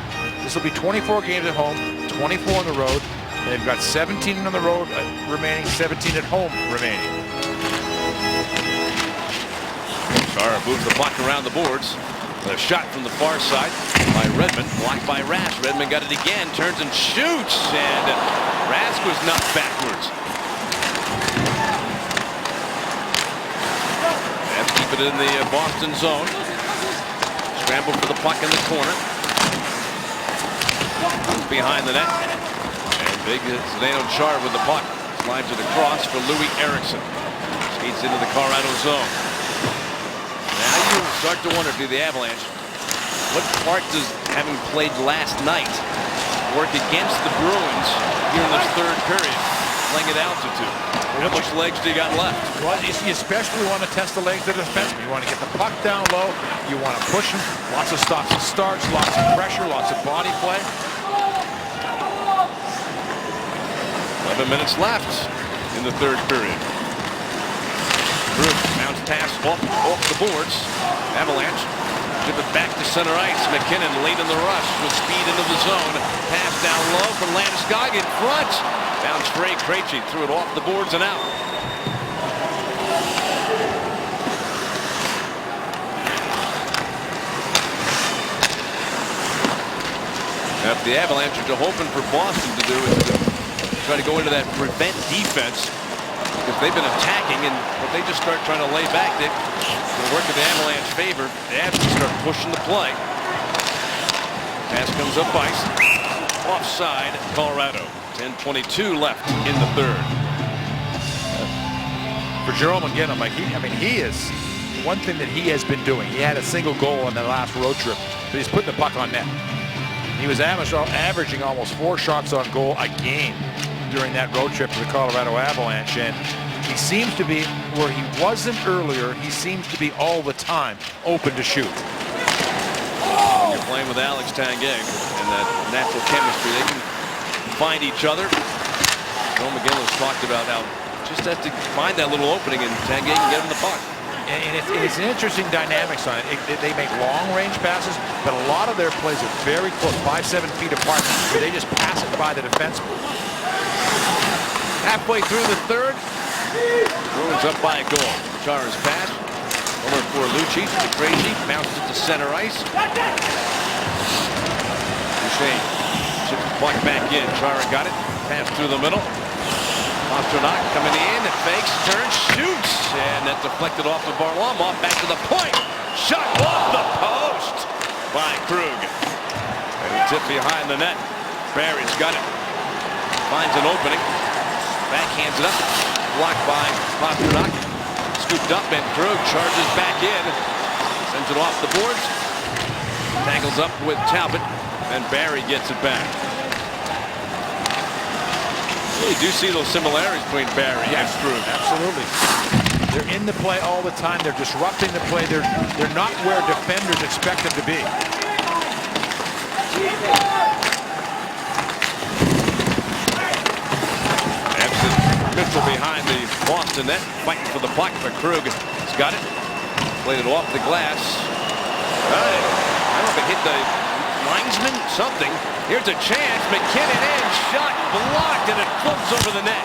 this will be 24 games at home, 24 on the road. They've got 17 on the road remaining, 17 at home remaining. Chara moves the puck around the boards. A shot from the far side by Redmond, blocked by Rask. Redmond got it again, turns and shoots, and Rask was knocked backwards. And keep it in the Boston zone. Scramble for the puck in the corner. Behind the net. And big Zdeno Chara with the puck. Slides it across for Louis Eriksson. Skates into the Colorado zone. Now you start to wonder if you're the Avalanche, what part does having played last night work against the Bruins here in this third period, playing at altitude? How much legs do you got left? Well, you especially want to test the legs of the defenseman. You want to get the puck down low. You want to push them. Lots of stops and starts, lots of pressure, lots of body play. 11 minutes left in the third period. Bounce pass off the boards. Avalanche give it back to center ice. McKinnon late in the rush with speed into the zone. Pass down low for Landeskog in front. Bounce free. Krejci threw it off the boards and out. Now, if the Avalanche are hoping for Boston to do is to try to go into that prevent defense, because they've been attacking, and if they just start trying to lay back, it'll work in the Avalanche favor. The Avs can start pushing the play. Pass comes up ice. Offside, Colorado. 10:22 left in the third. For Jerome McGinley, he is one thing that he has been doing. He had a single goal on the last road trip, but he's putting the puck on net. He was averaging almost 4 shots on goal a game during that road trip to the Colorado Avalanche, and he seems to be where he wasn't earlier. He seems to be all the time open to shoot. When you're playing with Alex Tanguay and that natural chemistry, they can find each other. Joe McGinley's talked about how just has to find that little opening, and Tanguay can get him the puck. And it's an interesting dynamics on it. They make long-range passes, but a lot of their plays are very close, 5-7 feet apart, where they just pass it by the defenseman. Halfway through the third, Bruins up by a goal. Chara's pass over for Lucic to Krejci, bounces it to center ice. Duchesne chips the puck back in. Chara got it, pass through the middle. Pastrnak coming in, fakes, turns, shoots, and that deflected off of Varlamov, back to the point. Shot off the post by Krug. And a tip behind the net. Barry's got it. Finds an opening. Backhands it up. Blocked by Pastrnak. Scooped up, and Krug charges back in. Sends it off the boards. Tangles up with Talbot, and Barry gets it back. You do see those similarities between Barry and Krug. Absolutely. They're in the play all the time. They're disrupting the play. They're not where defenders expect them to be. Boston net, fighting for the puck, but Krug has got it. Played it off the glass. Right. I don't know if it hit the linesman, something. Here's a chance. McKinnon in, shot blocked, and it floats over the net.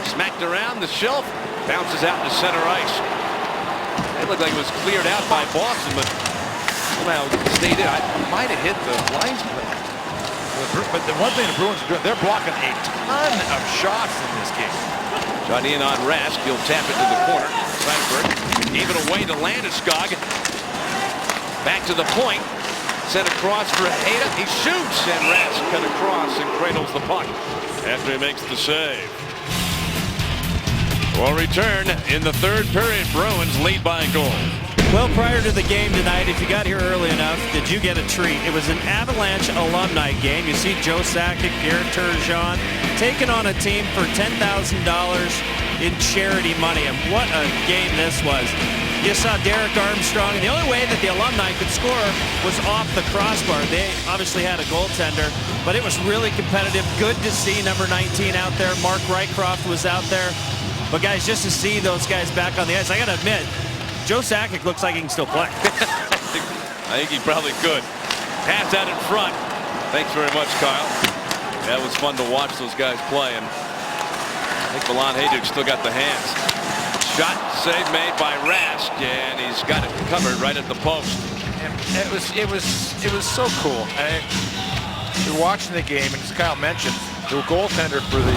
Smacked around the shelf, bounces out to center ice. It looked like it was cleared out by Boston, but somehow stayed in. I might have hit the linesman. But the one thing the Bruins are doing, they're blocking a ton of shots in this game. Shot in on Rask. He'll tap it to the corner. Seidenberg gave it away to Landeskog. Back to the point. Sent across for Hayda. He shoots, and Rask cut across and cradles the puck after he makes the save. We'll return in the third period. Bruins lead by a goal. Well, prior to the game tonight, if you got here early enough, did you get a treat? It was an Avalanche alumni game. You see Joe Sakic, Garrett Turgeon taking on a team for $10,000 in charity money. And what a game this was. You saw Derek Armstrong, and the only way that the alumni could score was off the crossbar. They obviously had a goaltender, but it was really competitive. Good to see number 19 out there. Mark Rycroft was out there. But guys, just to see those guys back on the ice, I got to admit, Joe Sakic looks like he can still play. I think he probably could. Pass out in front. Thanks very much, Kyle. That was fun to watch those guys play, and I think Milan Hajduk still got the hands. Shot save made by Rask, and he's got it covered right at the post. And it was so cool. You're watching the game, and as Kyle mentioned, the goaltender for the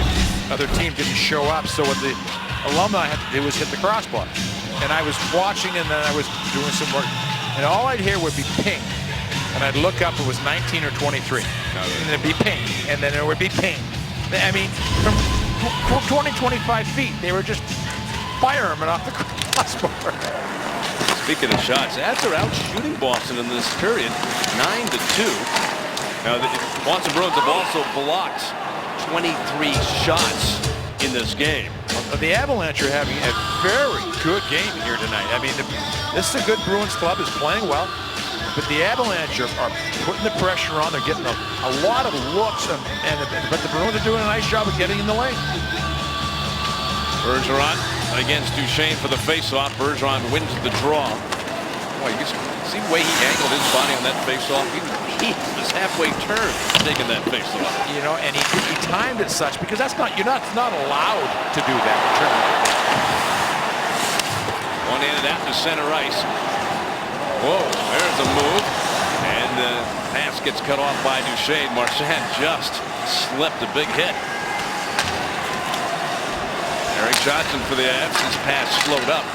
other team didn't show up, so what the alumni had to do was hit the crossbar. And I was watching, and then I was doing some work, and all I'd hear would be ping, and I'd look up, it was 19 or 23, and it'd be ping, and then it would be ping. I mean, from 20, 25 feet, they were just firing off the crossbar. Speaking of shots, Avs are out shooting Boston in this period, 9-2. Now, the Boston Bruins have also blocked 23 shots in this game. The Avalanche are having a very good game here tonight. I mean, this is a good Bruins club, is playing well, but the Avalanche are putting the pressure on. They're getting a lot of looks, but the Bruins are doing a nice job of getting in the lane. Bergeron against Duchesne for the faceoff. Bergeron wins the draw. Boy, you see the way he angled his body on that faceoff. He was halfway turned taking that faceoff. You know, and he timed it such because you're not allowed to do that. One-handed out to center ice. Whoa, there's a move, and the pass gets cut off by Duchesne. Marchand just slipped a big hit. Eric Johnson for the Avs. His pass slowed up.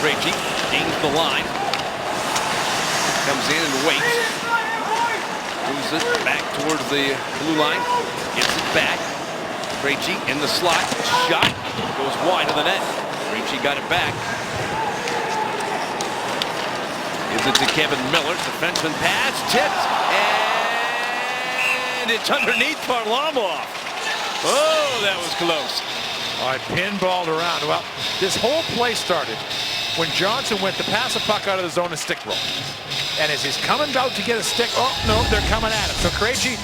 Krejci gains the line. Comes in and waits. Moves it back towards the blue line. Gets it back. Krejci in the slot. Shot. Goes wide of the net. Krejci got it back. Gives it to Kevin Miller. Defenseman pass. Tipped. And it's underneath Varlamov. Oh, that was close. All right, pinballed around. Well, this whole play started when Johnson went to pass a puck out of the zone and stick roll. And as he's coming out to get a stick, oh, no, they're coming at him. So Krejci,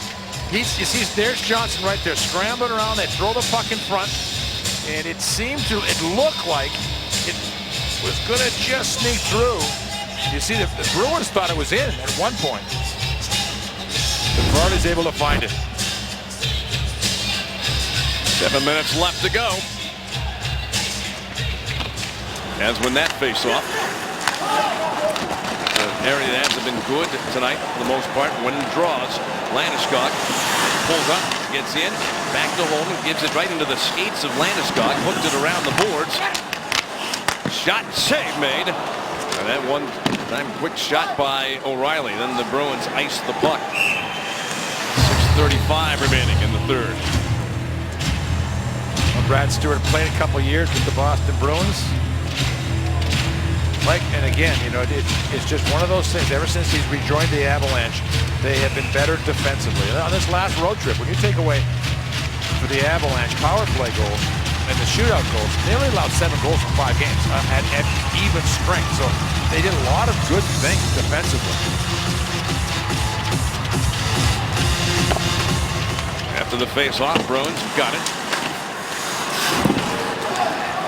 you see, there's Johnson right there scrambling around. They throw the puck in front, and it looked like it was going to just sneak through. You see, the Bruins thought it was in at one point. Vardy's able to find it. 7 minutes left to go. As win that face-off. The area that has been good tonight for the most part, winning draws. Landeskog pulls up, gets in, back to Holden, gives it right into the skates of Landeskog, hooked it around the boards. Shot, save made. And that one-time quick shot by O'Reilly. Then the Bruins ice the puck. 6:35 remaining in the third. Brad Stewart played a couple years with the Boston Bruins. And again, you know, it's just one of those things. Ever since he's rejoined the Avalanche, they have been better defensively. And on this last road trip, when you take away for the Avalanche power play goals and the shootout goals, they only allowed 7 goals in 5 games at even strength. So they did a lot of good things defensively. After the face-off, Bruins got it.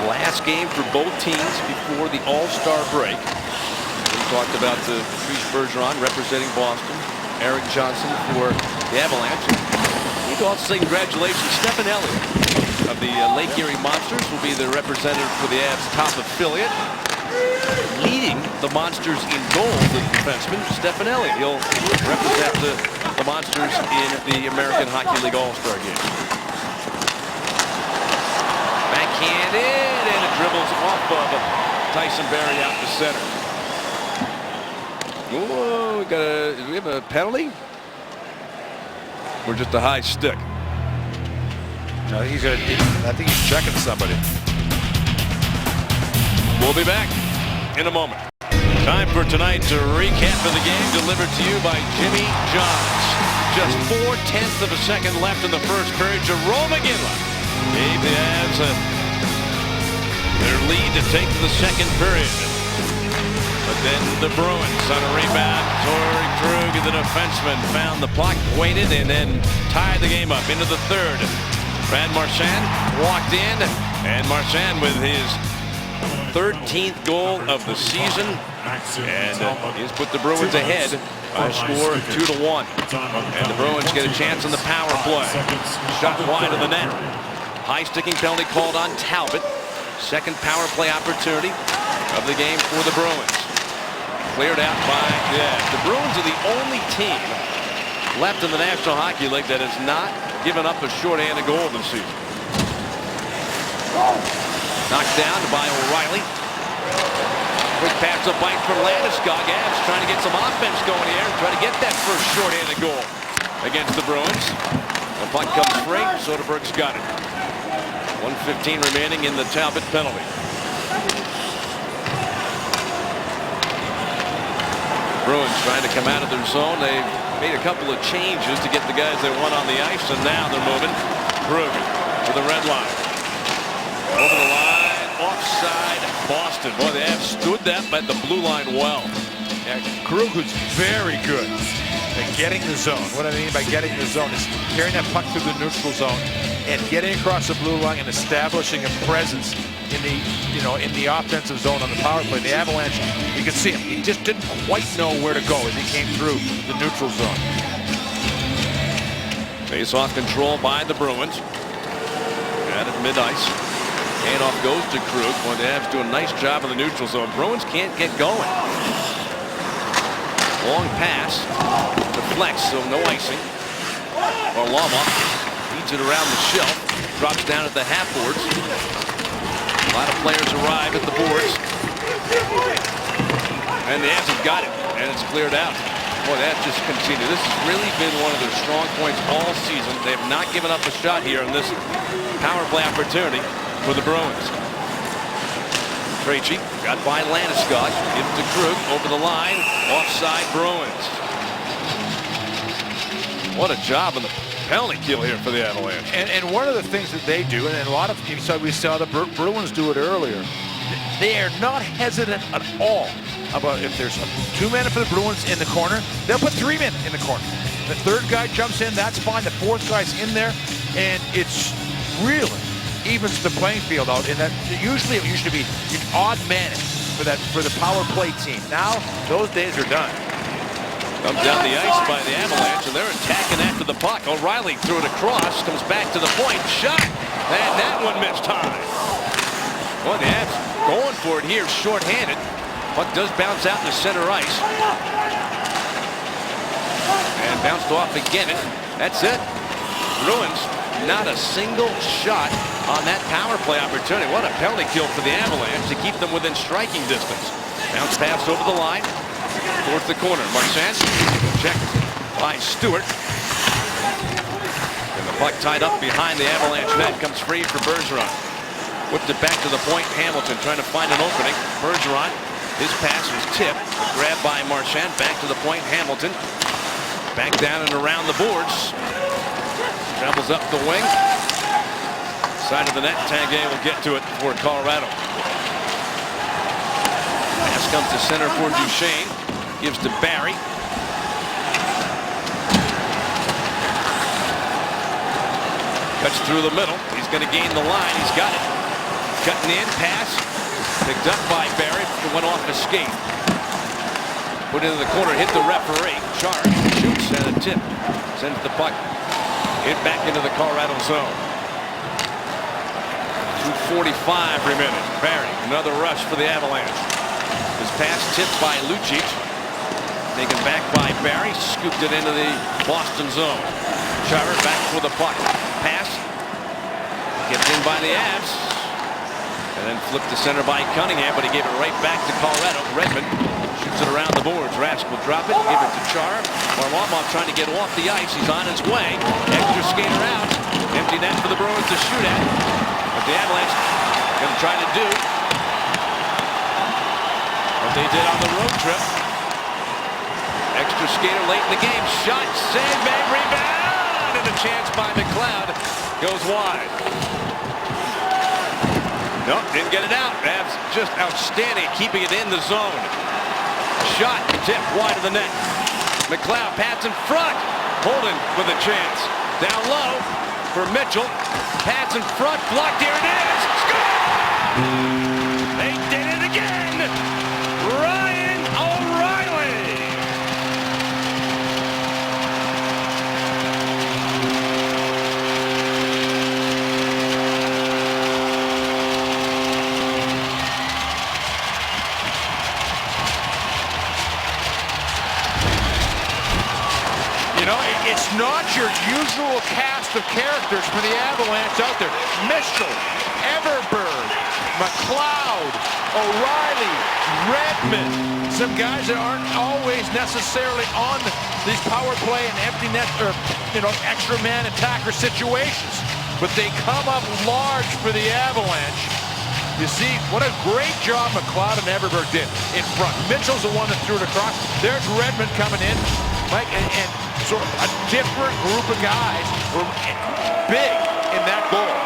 Last game for both teams before the All-Star break. We talked about Patrice Bergeron representing Boston, Erik Johnson for the Avalanche. We can also say congratulations, Stefan Elliott of the Lake Erie Monsters will be the representative for the Avs' top affiliate. Leading the Monsters in goals, the defenseman Stefan Elliott. He'll represent the Monsters in the American Hockey League All-Star game. Backhanded, and it dribbles off of Tyson Barrie out to center. Whoa, do we have a penalty? Or just a high stick? No, I think he's checking somebody. We'll be back in a moment. Time for tonight's recap of the game delivered to you by Jimmy Johns. Just 0.4 of a second left in the first period. Jarome Iginla gave the Avs their lead to take the second period. But then the Bruins on a rebound. Torrey Krug, the defenseman, found the puck, waited, and then tied the game up into the third. Brad Marchand walked in, and Marchand with his 13th goal of the season, and he's put the Bruins ahead by a score of 2-1. And the Bruins get a chance on the power play. Shot wide of the net. High sticking penalty called on Talbot. Second power play opportunity of the game for the Bruins. Cleared out by the Bruins are the only team left in the National Hockey League that has not given up a shorthanded goal this season. Knocked down by O'Reilly. Quick pass up bite from Landeskog. Avs trying to get some offense going here and try to get that first shorthanded goal against the Bruins. The puck comes free. Soderberg's got it. 1:15 remaining in the Talbot penalty. Bruins trying to come out of their zone. They've made a couple of changes to get the guys they want on the ice, and now they're moving. Krug to the red line. Over the line, offside, Boston. Boy, they have stood that at the blue line well. Yeah, Krug was very good at getting the zone. What I mean by getting the zone is carrying that puck through the neutral zone and getting across the blue line and establishing a presence in the offensive zone on the power play. The Avalanche, you can see him. He just didn't quite know where to go as he came through the neutral zone. Face-off control by the Bruins. At mid-ice. Handoff goes to Krug. Boy, the Avs do a nice job in the neutral zone. Bruins can't get going. Long pass. Deflects, so no icing. Varlamov feeds it around the shelf. Drops down at the half boards. A lot of players arrive at the boards. And the Avs have got it. And it's cleared out. Boy, that just continued. This has really been one of their strong points all season. They have not given up a shot here in this power play opportunity for the Bruins. Krejci got by Landeskog. Give it to Krug over the line. Offside Bruins. What a job in the penalty kill here for the Avalanche. And one of the things that they do, and a lot of we saw the Bruins do it earlier, they are not hesitant at all about if there's 2 men for the Bruins in the corner, they'll put 3 men in the corner. The third guy jumps in, that's fine. The fourth guy's in there, and it's really evens the playing field out. And that usually it used to be an odd man for the power play team. Now those days are done. Comes down the ice by the Avalanche, and they're attacking after the puck. O'Reilly threw it across, comes back to the point, shot, and that one missed high. Boy, the Avs going for it here, shorthanded. Puck does bounce out to center ice. And bounced off again. That's it. Bruins, not a single shot on that power play opportunity. What a penalty kill for the Avalanche to keep them within striking distance. Bounce pass over the line. Towards the corner. Marchand checked by Stewart. And the puck tied up behind the Avalanche net. Comes free for Bergeron. Whipped it back to the point. Hamilton trying to find an opening. Bergeron. His pass was tipped. Grabbed by Marchand. Back to the point. Hamilton. Back down and around the boards. Travels up the wing. Side of the net. Tanguay will get to it for Colorado. Pass comes to center for Duchesne. Gives to Barrie. Cuts through the middle. He's going to gain the line. He's got it. Cutting in, pass. Picked up by Barry. It went off his skate. Put into the corner, hit the referee. Charge, shoots, and a tip. Sends the puck hit back into the Colorado zone. 2:45 remaining. Barry, another rush for the Avalanche. His pass tipped by Lucic. Taken back by Barry. Scooped it into the Boston zone. Chara back for the puck. Pass. Gets in by the Avs. And then flipped to center by Cunningham, but he gave it right back to Colorado. Redmond shoots it around the boards. Rask will drop it, give it to Chara. Varlamov trying to get off the ice. He's on his way. Extra skater out. Empty net for the Bruins to shoot at. But the Avalanche going to try to do what they did on the road trip. Extra skater late in the game. Shot, sandbag, rebound, and a chance by McLeod goes wide. Nope, didn't get it out. Avs just outstanding, keeping it in the zone. Shot, tipped wide of the net. McLeod pass in front. Holden with a chance. Down low for Mitchell. Pass in front, blocked. Here it is. Score! They did it again. Ryan O'Reilly. You know, it's not your usual cast of characters for the Avalanche out there. Mitchell, Everberg, McLeod, O'Reilly, Redmond. Some guys that aren't always necessarily on these power play and empty net or, extra man attacker situations. But they come up large for the Avalanche. You see, what a great job McLeod and Everberg did in front. Mitchell's the one that threw it across. There's Redmond coming in, Mike, and sort of a different group of guys were big in that goal.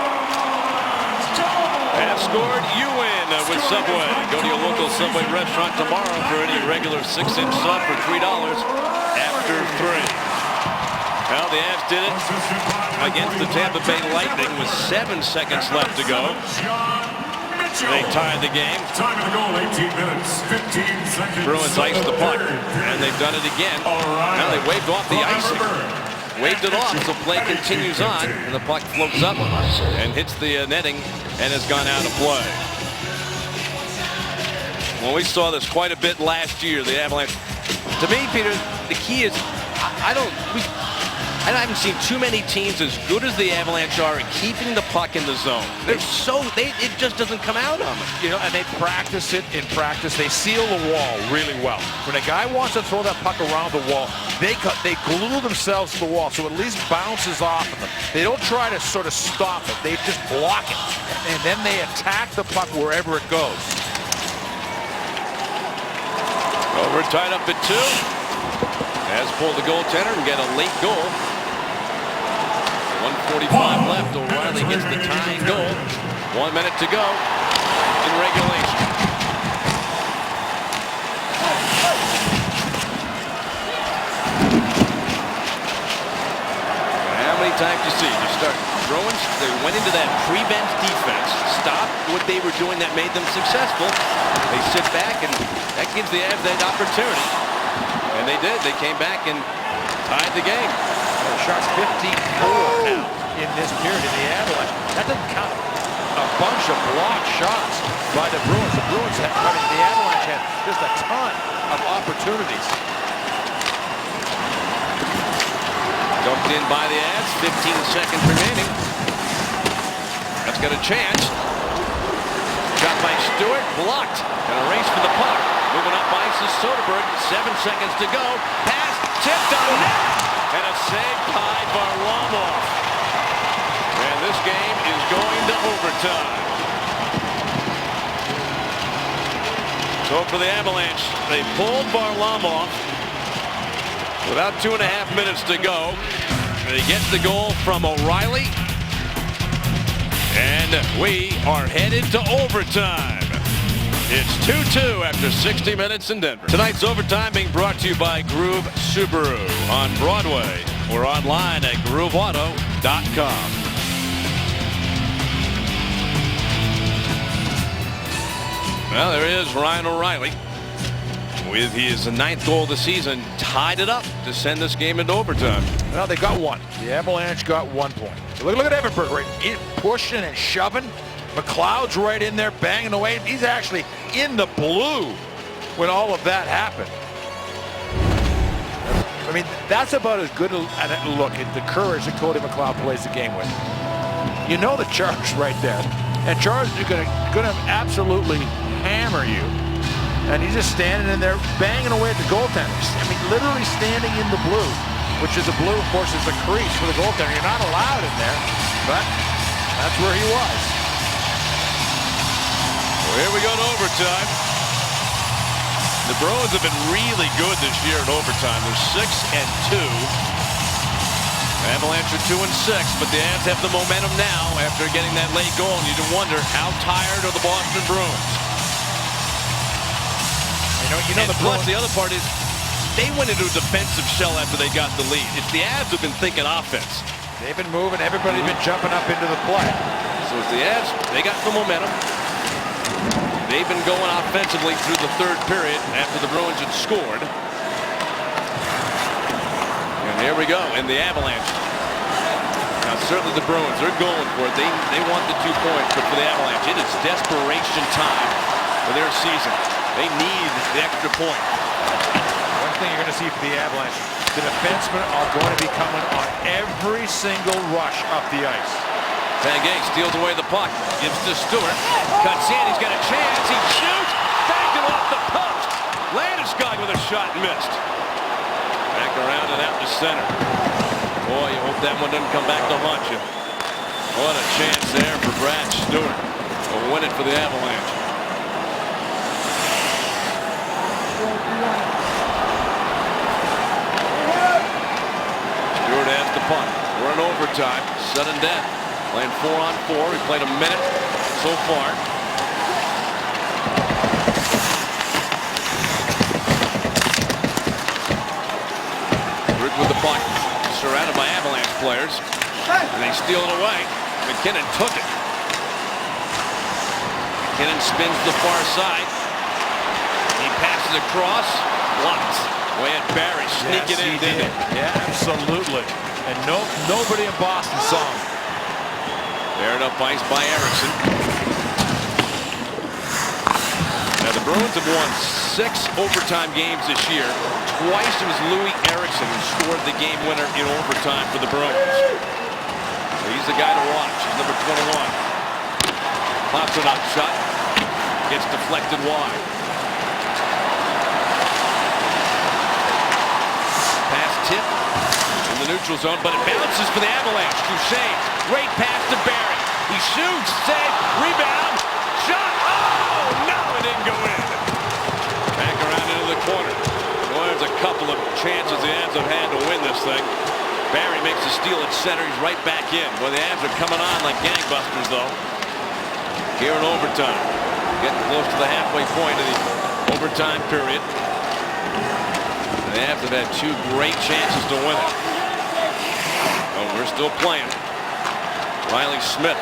Have scored, you win with Subway. Go to your local Subway restaurant tomorrow for any regular 6-inch sub for $3 after 3. Well, the Avs did it against the Tampa Bay Lightning with 7 seconds left to go. They tied the game. Time of the goal, 18 minutes, 15 seconds. Bruins iced the puck, and they've done it again. Now they waved off the icing. Waved it off, so play continues on, and the puck floats up and hits the netting and has gone out of play. Well, we saw this quite a bit last year, the Avalanche. To me, Peter, the key is I haven't seen too many teams as good as the Avalanche are at keeping the puck in the zone. It just doesn't come out on them. And they practice it in practice. They seal the wall really well. When a guy wants to throw that puck around the wall, they glue themselves to the wall so it at least bounces off of them. They don't try to sort of stop it. They just block it. And then they attack the puck wherever it goes. We're tied up at 2. Has pulled the goaltender and get a late goal. 1:45 left. O'Reilly gets the tying goal. 1 minute to go in regulation. How many times you see? You start Bruins, they went into that prevent defense, stopped what they were doing that made them successful. They sit back, and that gives the Avs that opportunity. And they did. They came back and tied the game. Shots 54 now in this period in the Avalanche. That doesn't count a bunch of blocked shots by the Bruins. The Avalanche had just a ton of opportunities. Dumped in by the Avs. 15 seconds remaining. That's got a chance. Shot by Stewart. Blocked. And a race for the puck. Moving up by Soderberg. 7 seconds to go. Pass. Tipped on net. And a save by Varlamov. And this game is going to overtime. So for the Avalanche, they pulled Varlamov. About 2.5 minutes to go. They get the goal from O'Reilly. And we are headed to overtime. It's 2-2 after 60 minutes in Denver. Tonight's overtime being brought to you by Groove Subaru on Broadway. We're online at grooveauto.com. Well, there is Ryan O'Reilly with his 9th goal of the season, tied it up to send this game into overtime. Well, they got one. The Avalanche got 1 point. Look at Everberg right pushing and shoving. McLeod's right in there banging away. He's actually in the blue when all of that happened. I mean, that's about as good a look at the courage that Cody McLeod plays the game with. You know the charge right there. And charge are going to absolutely hammer you. And he's just standing in there banging away at the goaltenders. I mean, literally standing in the blue, which is the blue, of course, is the crease for the goaltender. You're not allowed in there, but that's where he was. Well, here we go to overtime. The Bruins have been really good this year in overtime. They're 6-2. Avalanche are 2-6, but the Avs have the momentum now after getting that late goal. And you wonder, how tired are the Boston Bruins? You know the plus, the other part is they went into a defensive shell after they got the lead. It's the Avs who've been thinking offense. They've been moving. Everybody's been jumping up into the play. So it's the Avs. They got the momentum. They've been going offensively through the 3rd period after the Bruins had scored. And here we go in the Avalanche. Now, certainly the Bruins, they're going for it. They want the 2 points, but for the Avalanche, it is desperation time for their season. They need the extra point. One thing you're going to see for the Avalanche, the defensemen are going to be coming on every single rush up the ice. Tanguay steals away the puck, gives to Stewart. Cuts in, he's got a chance, he shoots, banged it off the post. Landeskog with a shot missed. Back around and out to center. Boy, you hope that one doesn't come back to haunt you. What a chance there for Brad Stewart to win it for the Avalanche. Stewart has the puck. We're in overtime, sudden death. Playing 4-on-4. We played a minute so far. Rick with the puck, surrounded by Avalanche players, and they steal it away. McKinnon took it. McKinnon spins to the far side. He passes across, blocked. Way at Barry, sneak it in, didn't he? Yeah, absolutely. And nobody in Boston saw him. Aired up ice by Erickson. Now the Bruins have won 6 overtime games this year. Twice it was Louis Erickson who scored the game winner in overtime for the Bruins. So he's the guy to watch. He's number 21. Pops it up, shot. Gets deflected wide. Pass tip in the neutral zone, but it bounces for the Avalanche. Duchesne, great pass to Barry. He shoots, save, rebound, shot. Oh, no, it didn't go in. Back around into the corner. Well, there's a couple of chances the Avs have had to win this thing. Barry makes a steal at center. He's right back in. Well, the Avs are coming on like gangbusters, though. Here in overtime. Getting close to the halfway point of the overtime period. The Avs have had 2 great chances to win it. Oh, we're still playing. Riley Smith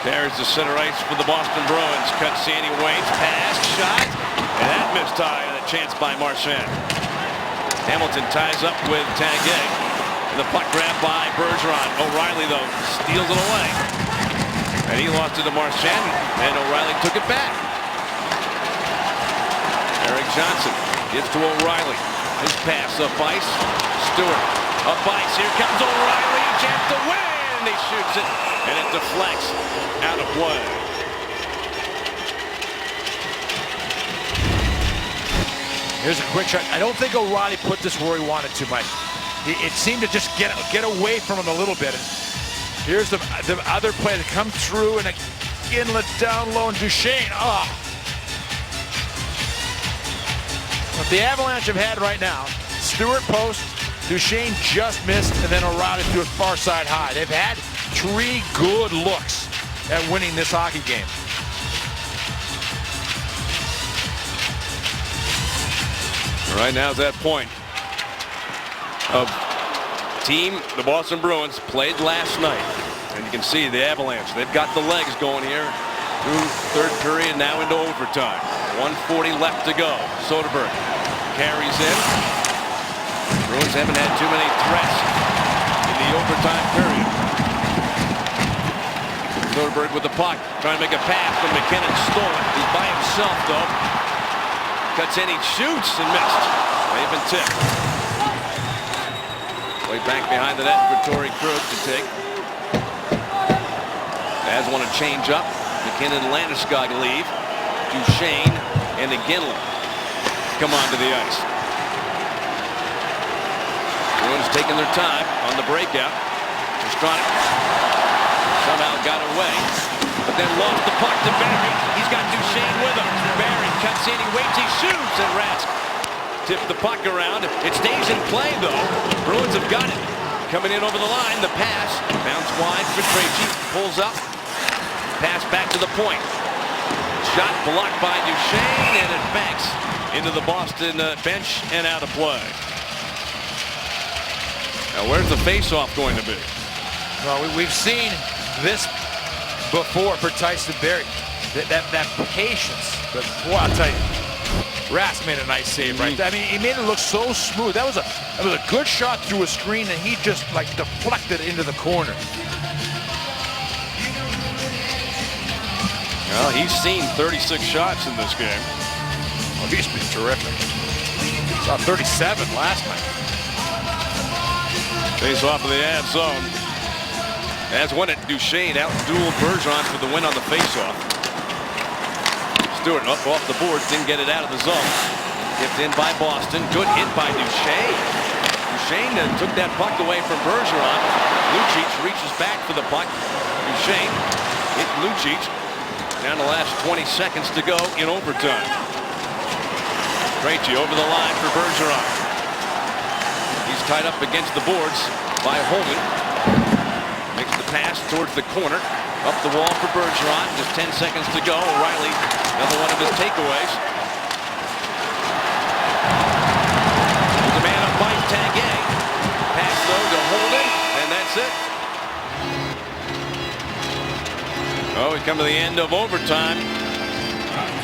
carries the center ice for the Boston Bruins. Cuts Sandy waits, pass, shot, and that missed high on a chance by Marchand. Hamilton ties up with Tanguay. And the puck grabbed by Bergeron. O'Reilly, though, steals it away. And he lost it to Marchand, and O'Reilly took it back. Eric Johnson gives to O'Reilly. His pass up ice. Stewart up ice. Here comes O'Reilly. Chance to win. He shoots it, and it deflects out of play. Here's a quick shot. I don't think O'Reilly put this where he wanted to, Mike. It seemed to just get away from him a little bit. And here's the other play that comes through, and an inlet down low, and Duchesne. Oh. What the Avalanche have had right now, Stewart post, Duchesne just missed, and then O'Reilly threw it far side high. They've had 3 good looks at winning this hockey game. Right now is that point of team the Boston Bruins played last night. And you can see the Avalanche. They've got the legs going here through 3rd period, now into overtime. 1:40 left to go. Soderberg carries in. Bruins haven't had too many threats in the overtime period. Soderberg with the puck, trying to make a pass, but McKinnon stole it. He's by himself, though. Cuts in, he shoots and missed. They've been tipped. Way back behind the net for Torrey Krug to take. As want to change up. McKinnon and Landeskog leave. Duchesne and Iginla come onto the ice. Bruins taking their time on the breakout. Pastrnak somehow got away, but then lost the puck to Barry. He's got Duchesne with him. Barry cuts in, he waits, he shoots, and Rask tipped the puck around. It stays in play, though. Bruins have got it. Coming in over the line, the pass. Bounce wide for Krejci. Pulls up. Pass back to the point. Shot blocked by Duchesne, and it banks into the Boston bench and out of play. Now, where's the face-off going to be? Well, we've seen this before for Tyson Barrie. That patience. But boy, I'll tell you, Rask made a nice save right there. I mean, he made it look so smooth. That was a good shot through a screen, and he just like deflected into the corner. Well, he's seen 36 shots in this game. Oh, he's been terrific. Saw 37 last night. Face off of the Avs zone. As won it, Duchesne out-dueled Bergeron for the win on the face-off. Stewart up off the boards, didn't get it out of the zone. Tipped in by Boston. Good hit by Duchesne. Duchesne took that puck away from Bergeron. Lucic reaches back for the puck. Duchesne hit Lucic. Down the last 20 seconds to go in overtime. Krejci over the line for Bergeron. He's tied up against the boards by Holman. Makes the pass towards the corner. Up the wall for Bergeron. Just 10 seconds to go. O'Reilly, another one of his takeaways. There's a man up by Tanguay. Pass though to Holden, and that's it. Oh, we come to the end of overtime.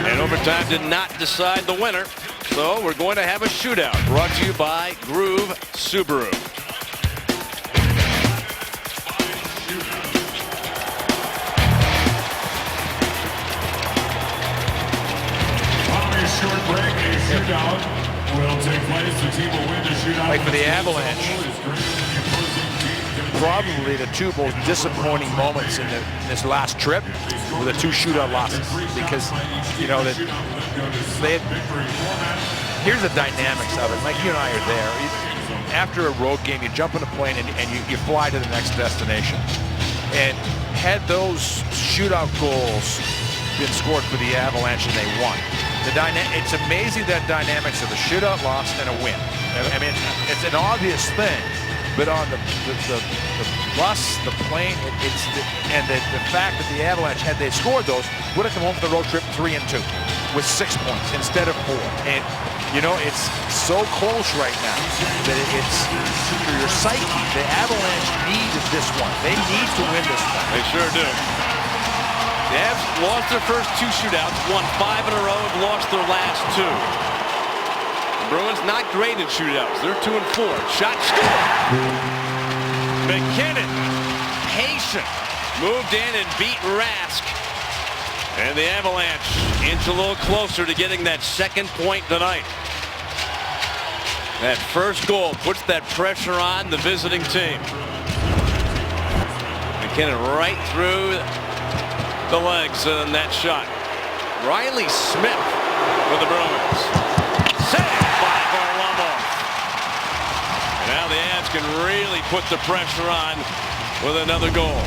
And overtime did not decide the winner. So we're going to have a shootout. Brought to you by Groove Subaru. Following a short break, a shootout will take place. The team will win the shootout. Like for the Avalanche, probably the two most disappointing moments in this last trip were the two shootout losses, because you know that here's the dynamics of it. Like you and I are there. After a road game, you jump in a plane and you fly to the next destination. And had those shootout goals been scored for the Avalanche and they won, it's amazing that dynamics of a shootout loss and a win. I mean, it's an obvious thing. But on the bus, the plane, and the fact that the Avalanche, had they scored those, would have come home for the road trip 3-2 with 6 points instead of 4. And you know, it's so close right now that it's for your psyche. The Avalanche needed this one. They need to win this one. They sure do. The Avs lost their first 2 shootouts, won 5 in a row, and lost their last 2. Bruins not great in shootouts. They're 2-4. Shot scored. McKinnon, patient, moved in and beat Rask. And the Avalanche inch a little closer to getting that second point tonight. That first goal puts that pressure on the visiting team. McKinnon right through the legs in that shot. Riley Smith for the Bruins. Now the Avs can really put the pressure on with another goal.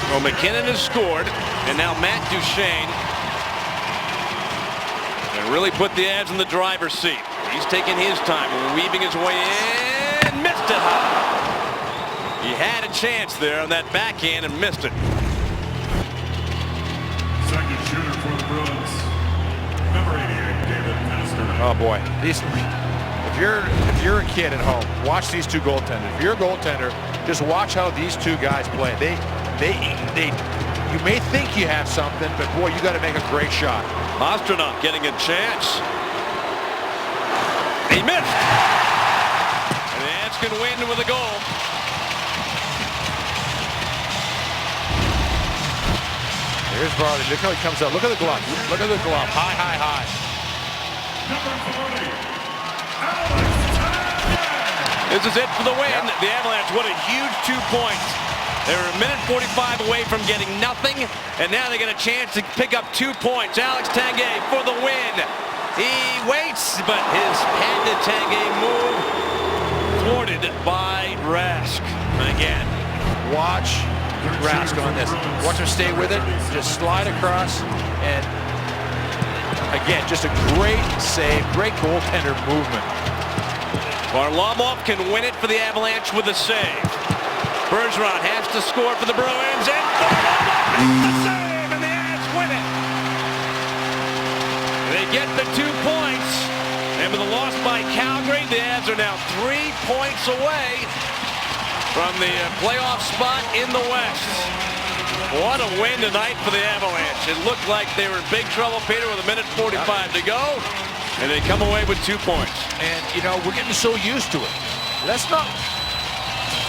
Well, McKinnon has scored, and now Matt Duchesne can really put the Avs in the driver's seat. He's taking his time, weaving his way in, missed it high. He had a chance there on that backhand and missed it. Second shooter for the Bruins. Number 88, David Pastrnak. Oh boy, if If you're a kid at home, watch these two goaltenders. If you're a goaltender, just watch how these two guys play. You may think you have something, but boy, you got to make a great shot. Pastrnak getting a chance. He missed. And the Avs can win with a goal. Here's Varley. Look how he comes out. Look at the glove. Look at the glove. High, high, high. Number 40, Alex Tangay. This is it for the win. The Avalanche, what a huge 2 points. They were a minute 45 away from getting nothing, and now they get a chance to pick up 2 points. Alex Tangay for the win. He waits, but his patented Tangay move thwarted by Rask again. Watch Rask on this. Watch him stay with it. Just slide across, and again, just a great save, great goaltender movement. Varlamov can win it for the Avalanche with a save. Bergeron has to score for the Bruins, and Varlamov makes the save, and the Avs win it. They get the 2 points, and with a loss by Calgary, the Avs are now 3 points away from the playoff spot in the West. What a win tonight for the Avalanche. It looked like they were in big trouble, Peter, with a minute 45 to go, and they come away with 2 points. And, you know, we're getting so used to it. Let's not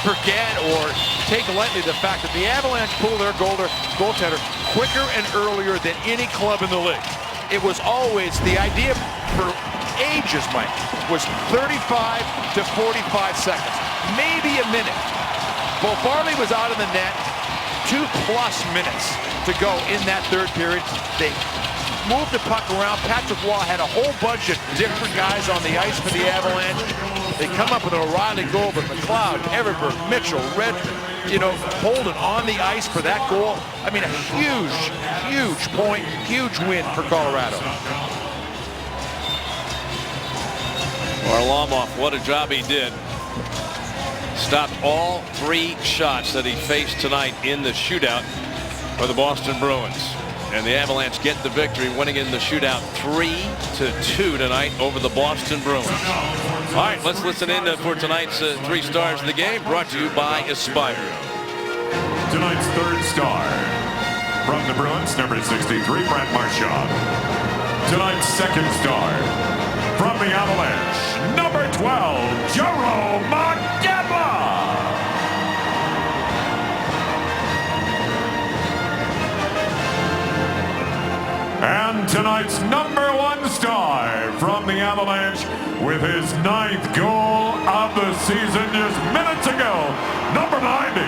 forget or take lightly the fact that the Avalanche pull their goaltender quicker and earlier than any club in the league. It was always the idea for ages, Mike, was 35 to 45 seconds, maybe a minute. Well, Varley was out of the net 2+ minutes to go in that third period. They moved the puck around. Patrick Waugh had a whole bunch of different guys on the ice for the Avalanche. They come up with an O'Reilly goal, but McLeod, Everberg, Mitchell, Redmond, you know, holding on the ice for that goal. I mean, a huge, huge point, huge win for Colorado. Varlamov, what a job he did. Stopped all 3 shots that he faced tonight in the shootout for the Boston Bruins. And the Avalanche get the victory, winning in the shootout 3-2 tonight over the Boston Bruins. All right, let's listen in for tonight's 3 stars of the game, brought to you by Aspire. Tonight's third star from the Bruins, number 63, Brent Marchand. Tonight's second star from the Avalanche, number 12, Jarome Iginla. And tonight's number 1 star from the Avalanche with his 9th goal of the season just minutes ago, number 90,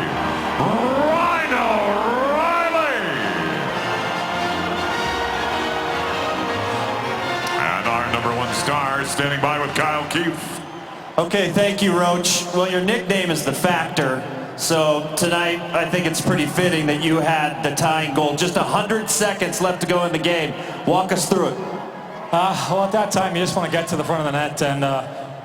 Ryan O'Reilly. And our number 1 star standing by with Kyle Keefe. Okay, thank you, Roach. Well, your nickname is The Factor. So tonight, I think it's pretty fitting that you had the tying goal. Just 100 seconds left to go in the game. Walk us through it. Well, at that time, you just want to get to the front of the net, and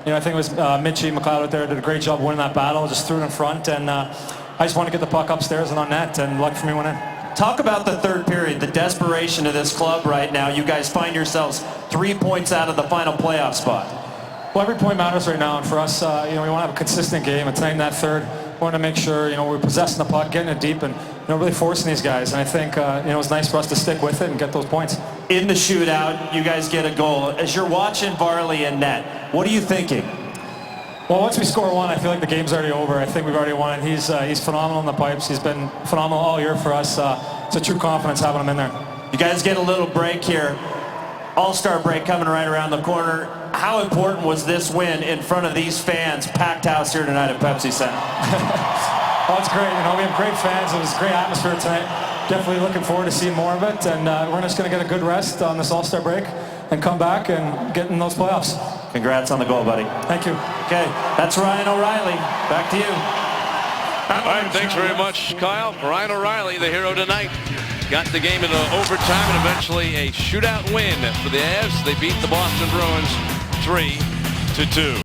you know, I think it was Mitchie McLeod out there did a great job winning that battle. Just threw it in front, and I just wanted to get the puck upstairs and on net, and luck for me went in. Talk about the third period, the desperation of this club right now. You guys find yourselves 3 points out of the final playoff spot. Well, every point matters right now, and for us, you know, we want to have a consistent game. And tonight in that third, we want to make sure, you know, we're possessing the puck, getting it deep, and, you know, really forcing these guys. And I think, you know, it's nice for us to stick with it and get those points. In the shootout, you guys get a goal. As you're watching Varley in net, what are you thinking? Well, once we score 1, I feel like the game's already over. I think we've already won. He's phenomenal in the pipes. He's been phenomenal all year for us. It's a true confidence having him in there. You guys get a little break here. All-Star break coming right around the corner. How important was this win in front of these fans, packed house here tonight at Pepsi Center? Oh, it's great. You know, we have great fans. It was a great atmosphere tonight. Definitely looking forward to seeing more of it. And we're just going to get a good rest on this All-Star break and come back and get in those playoffs. Congrats on the goal, buddy. Thank you. Okay, that's Ryan O'Reilly. Back to you. All right, thanks very much, Kyle. Ryan O'Reilly, the hero tonight. Got the game into overtime and eventually a shootout win for the Avs. They beat the Boston Bruins 3-2.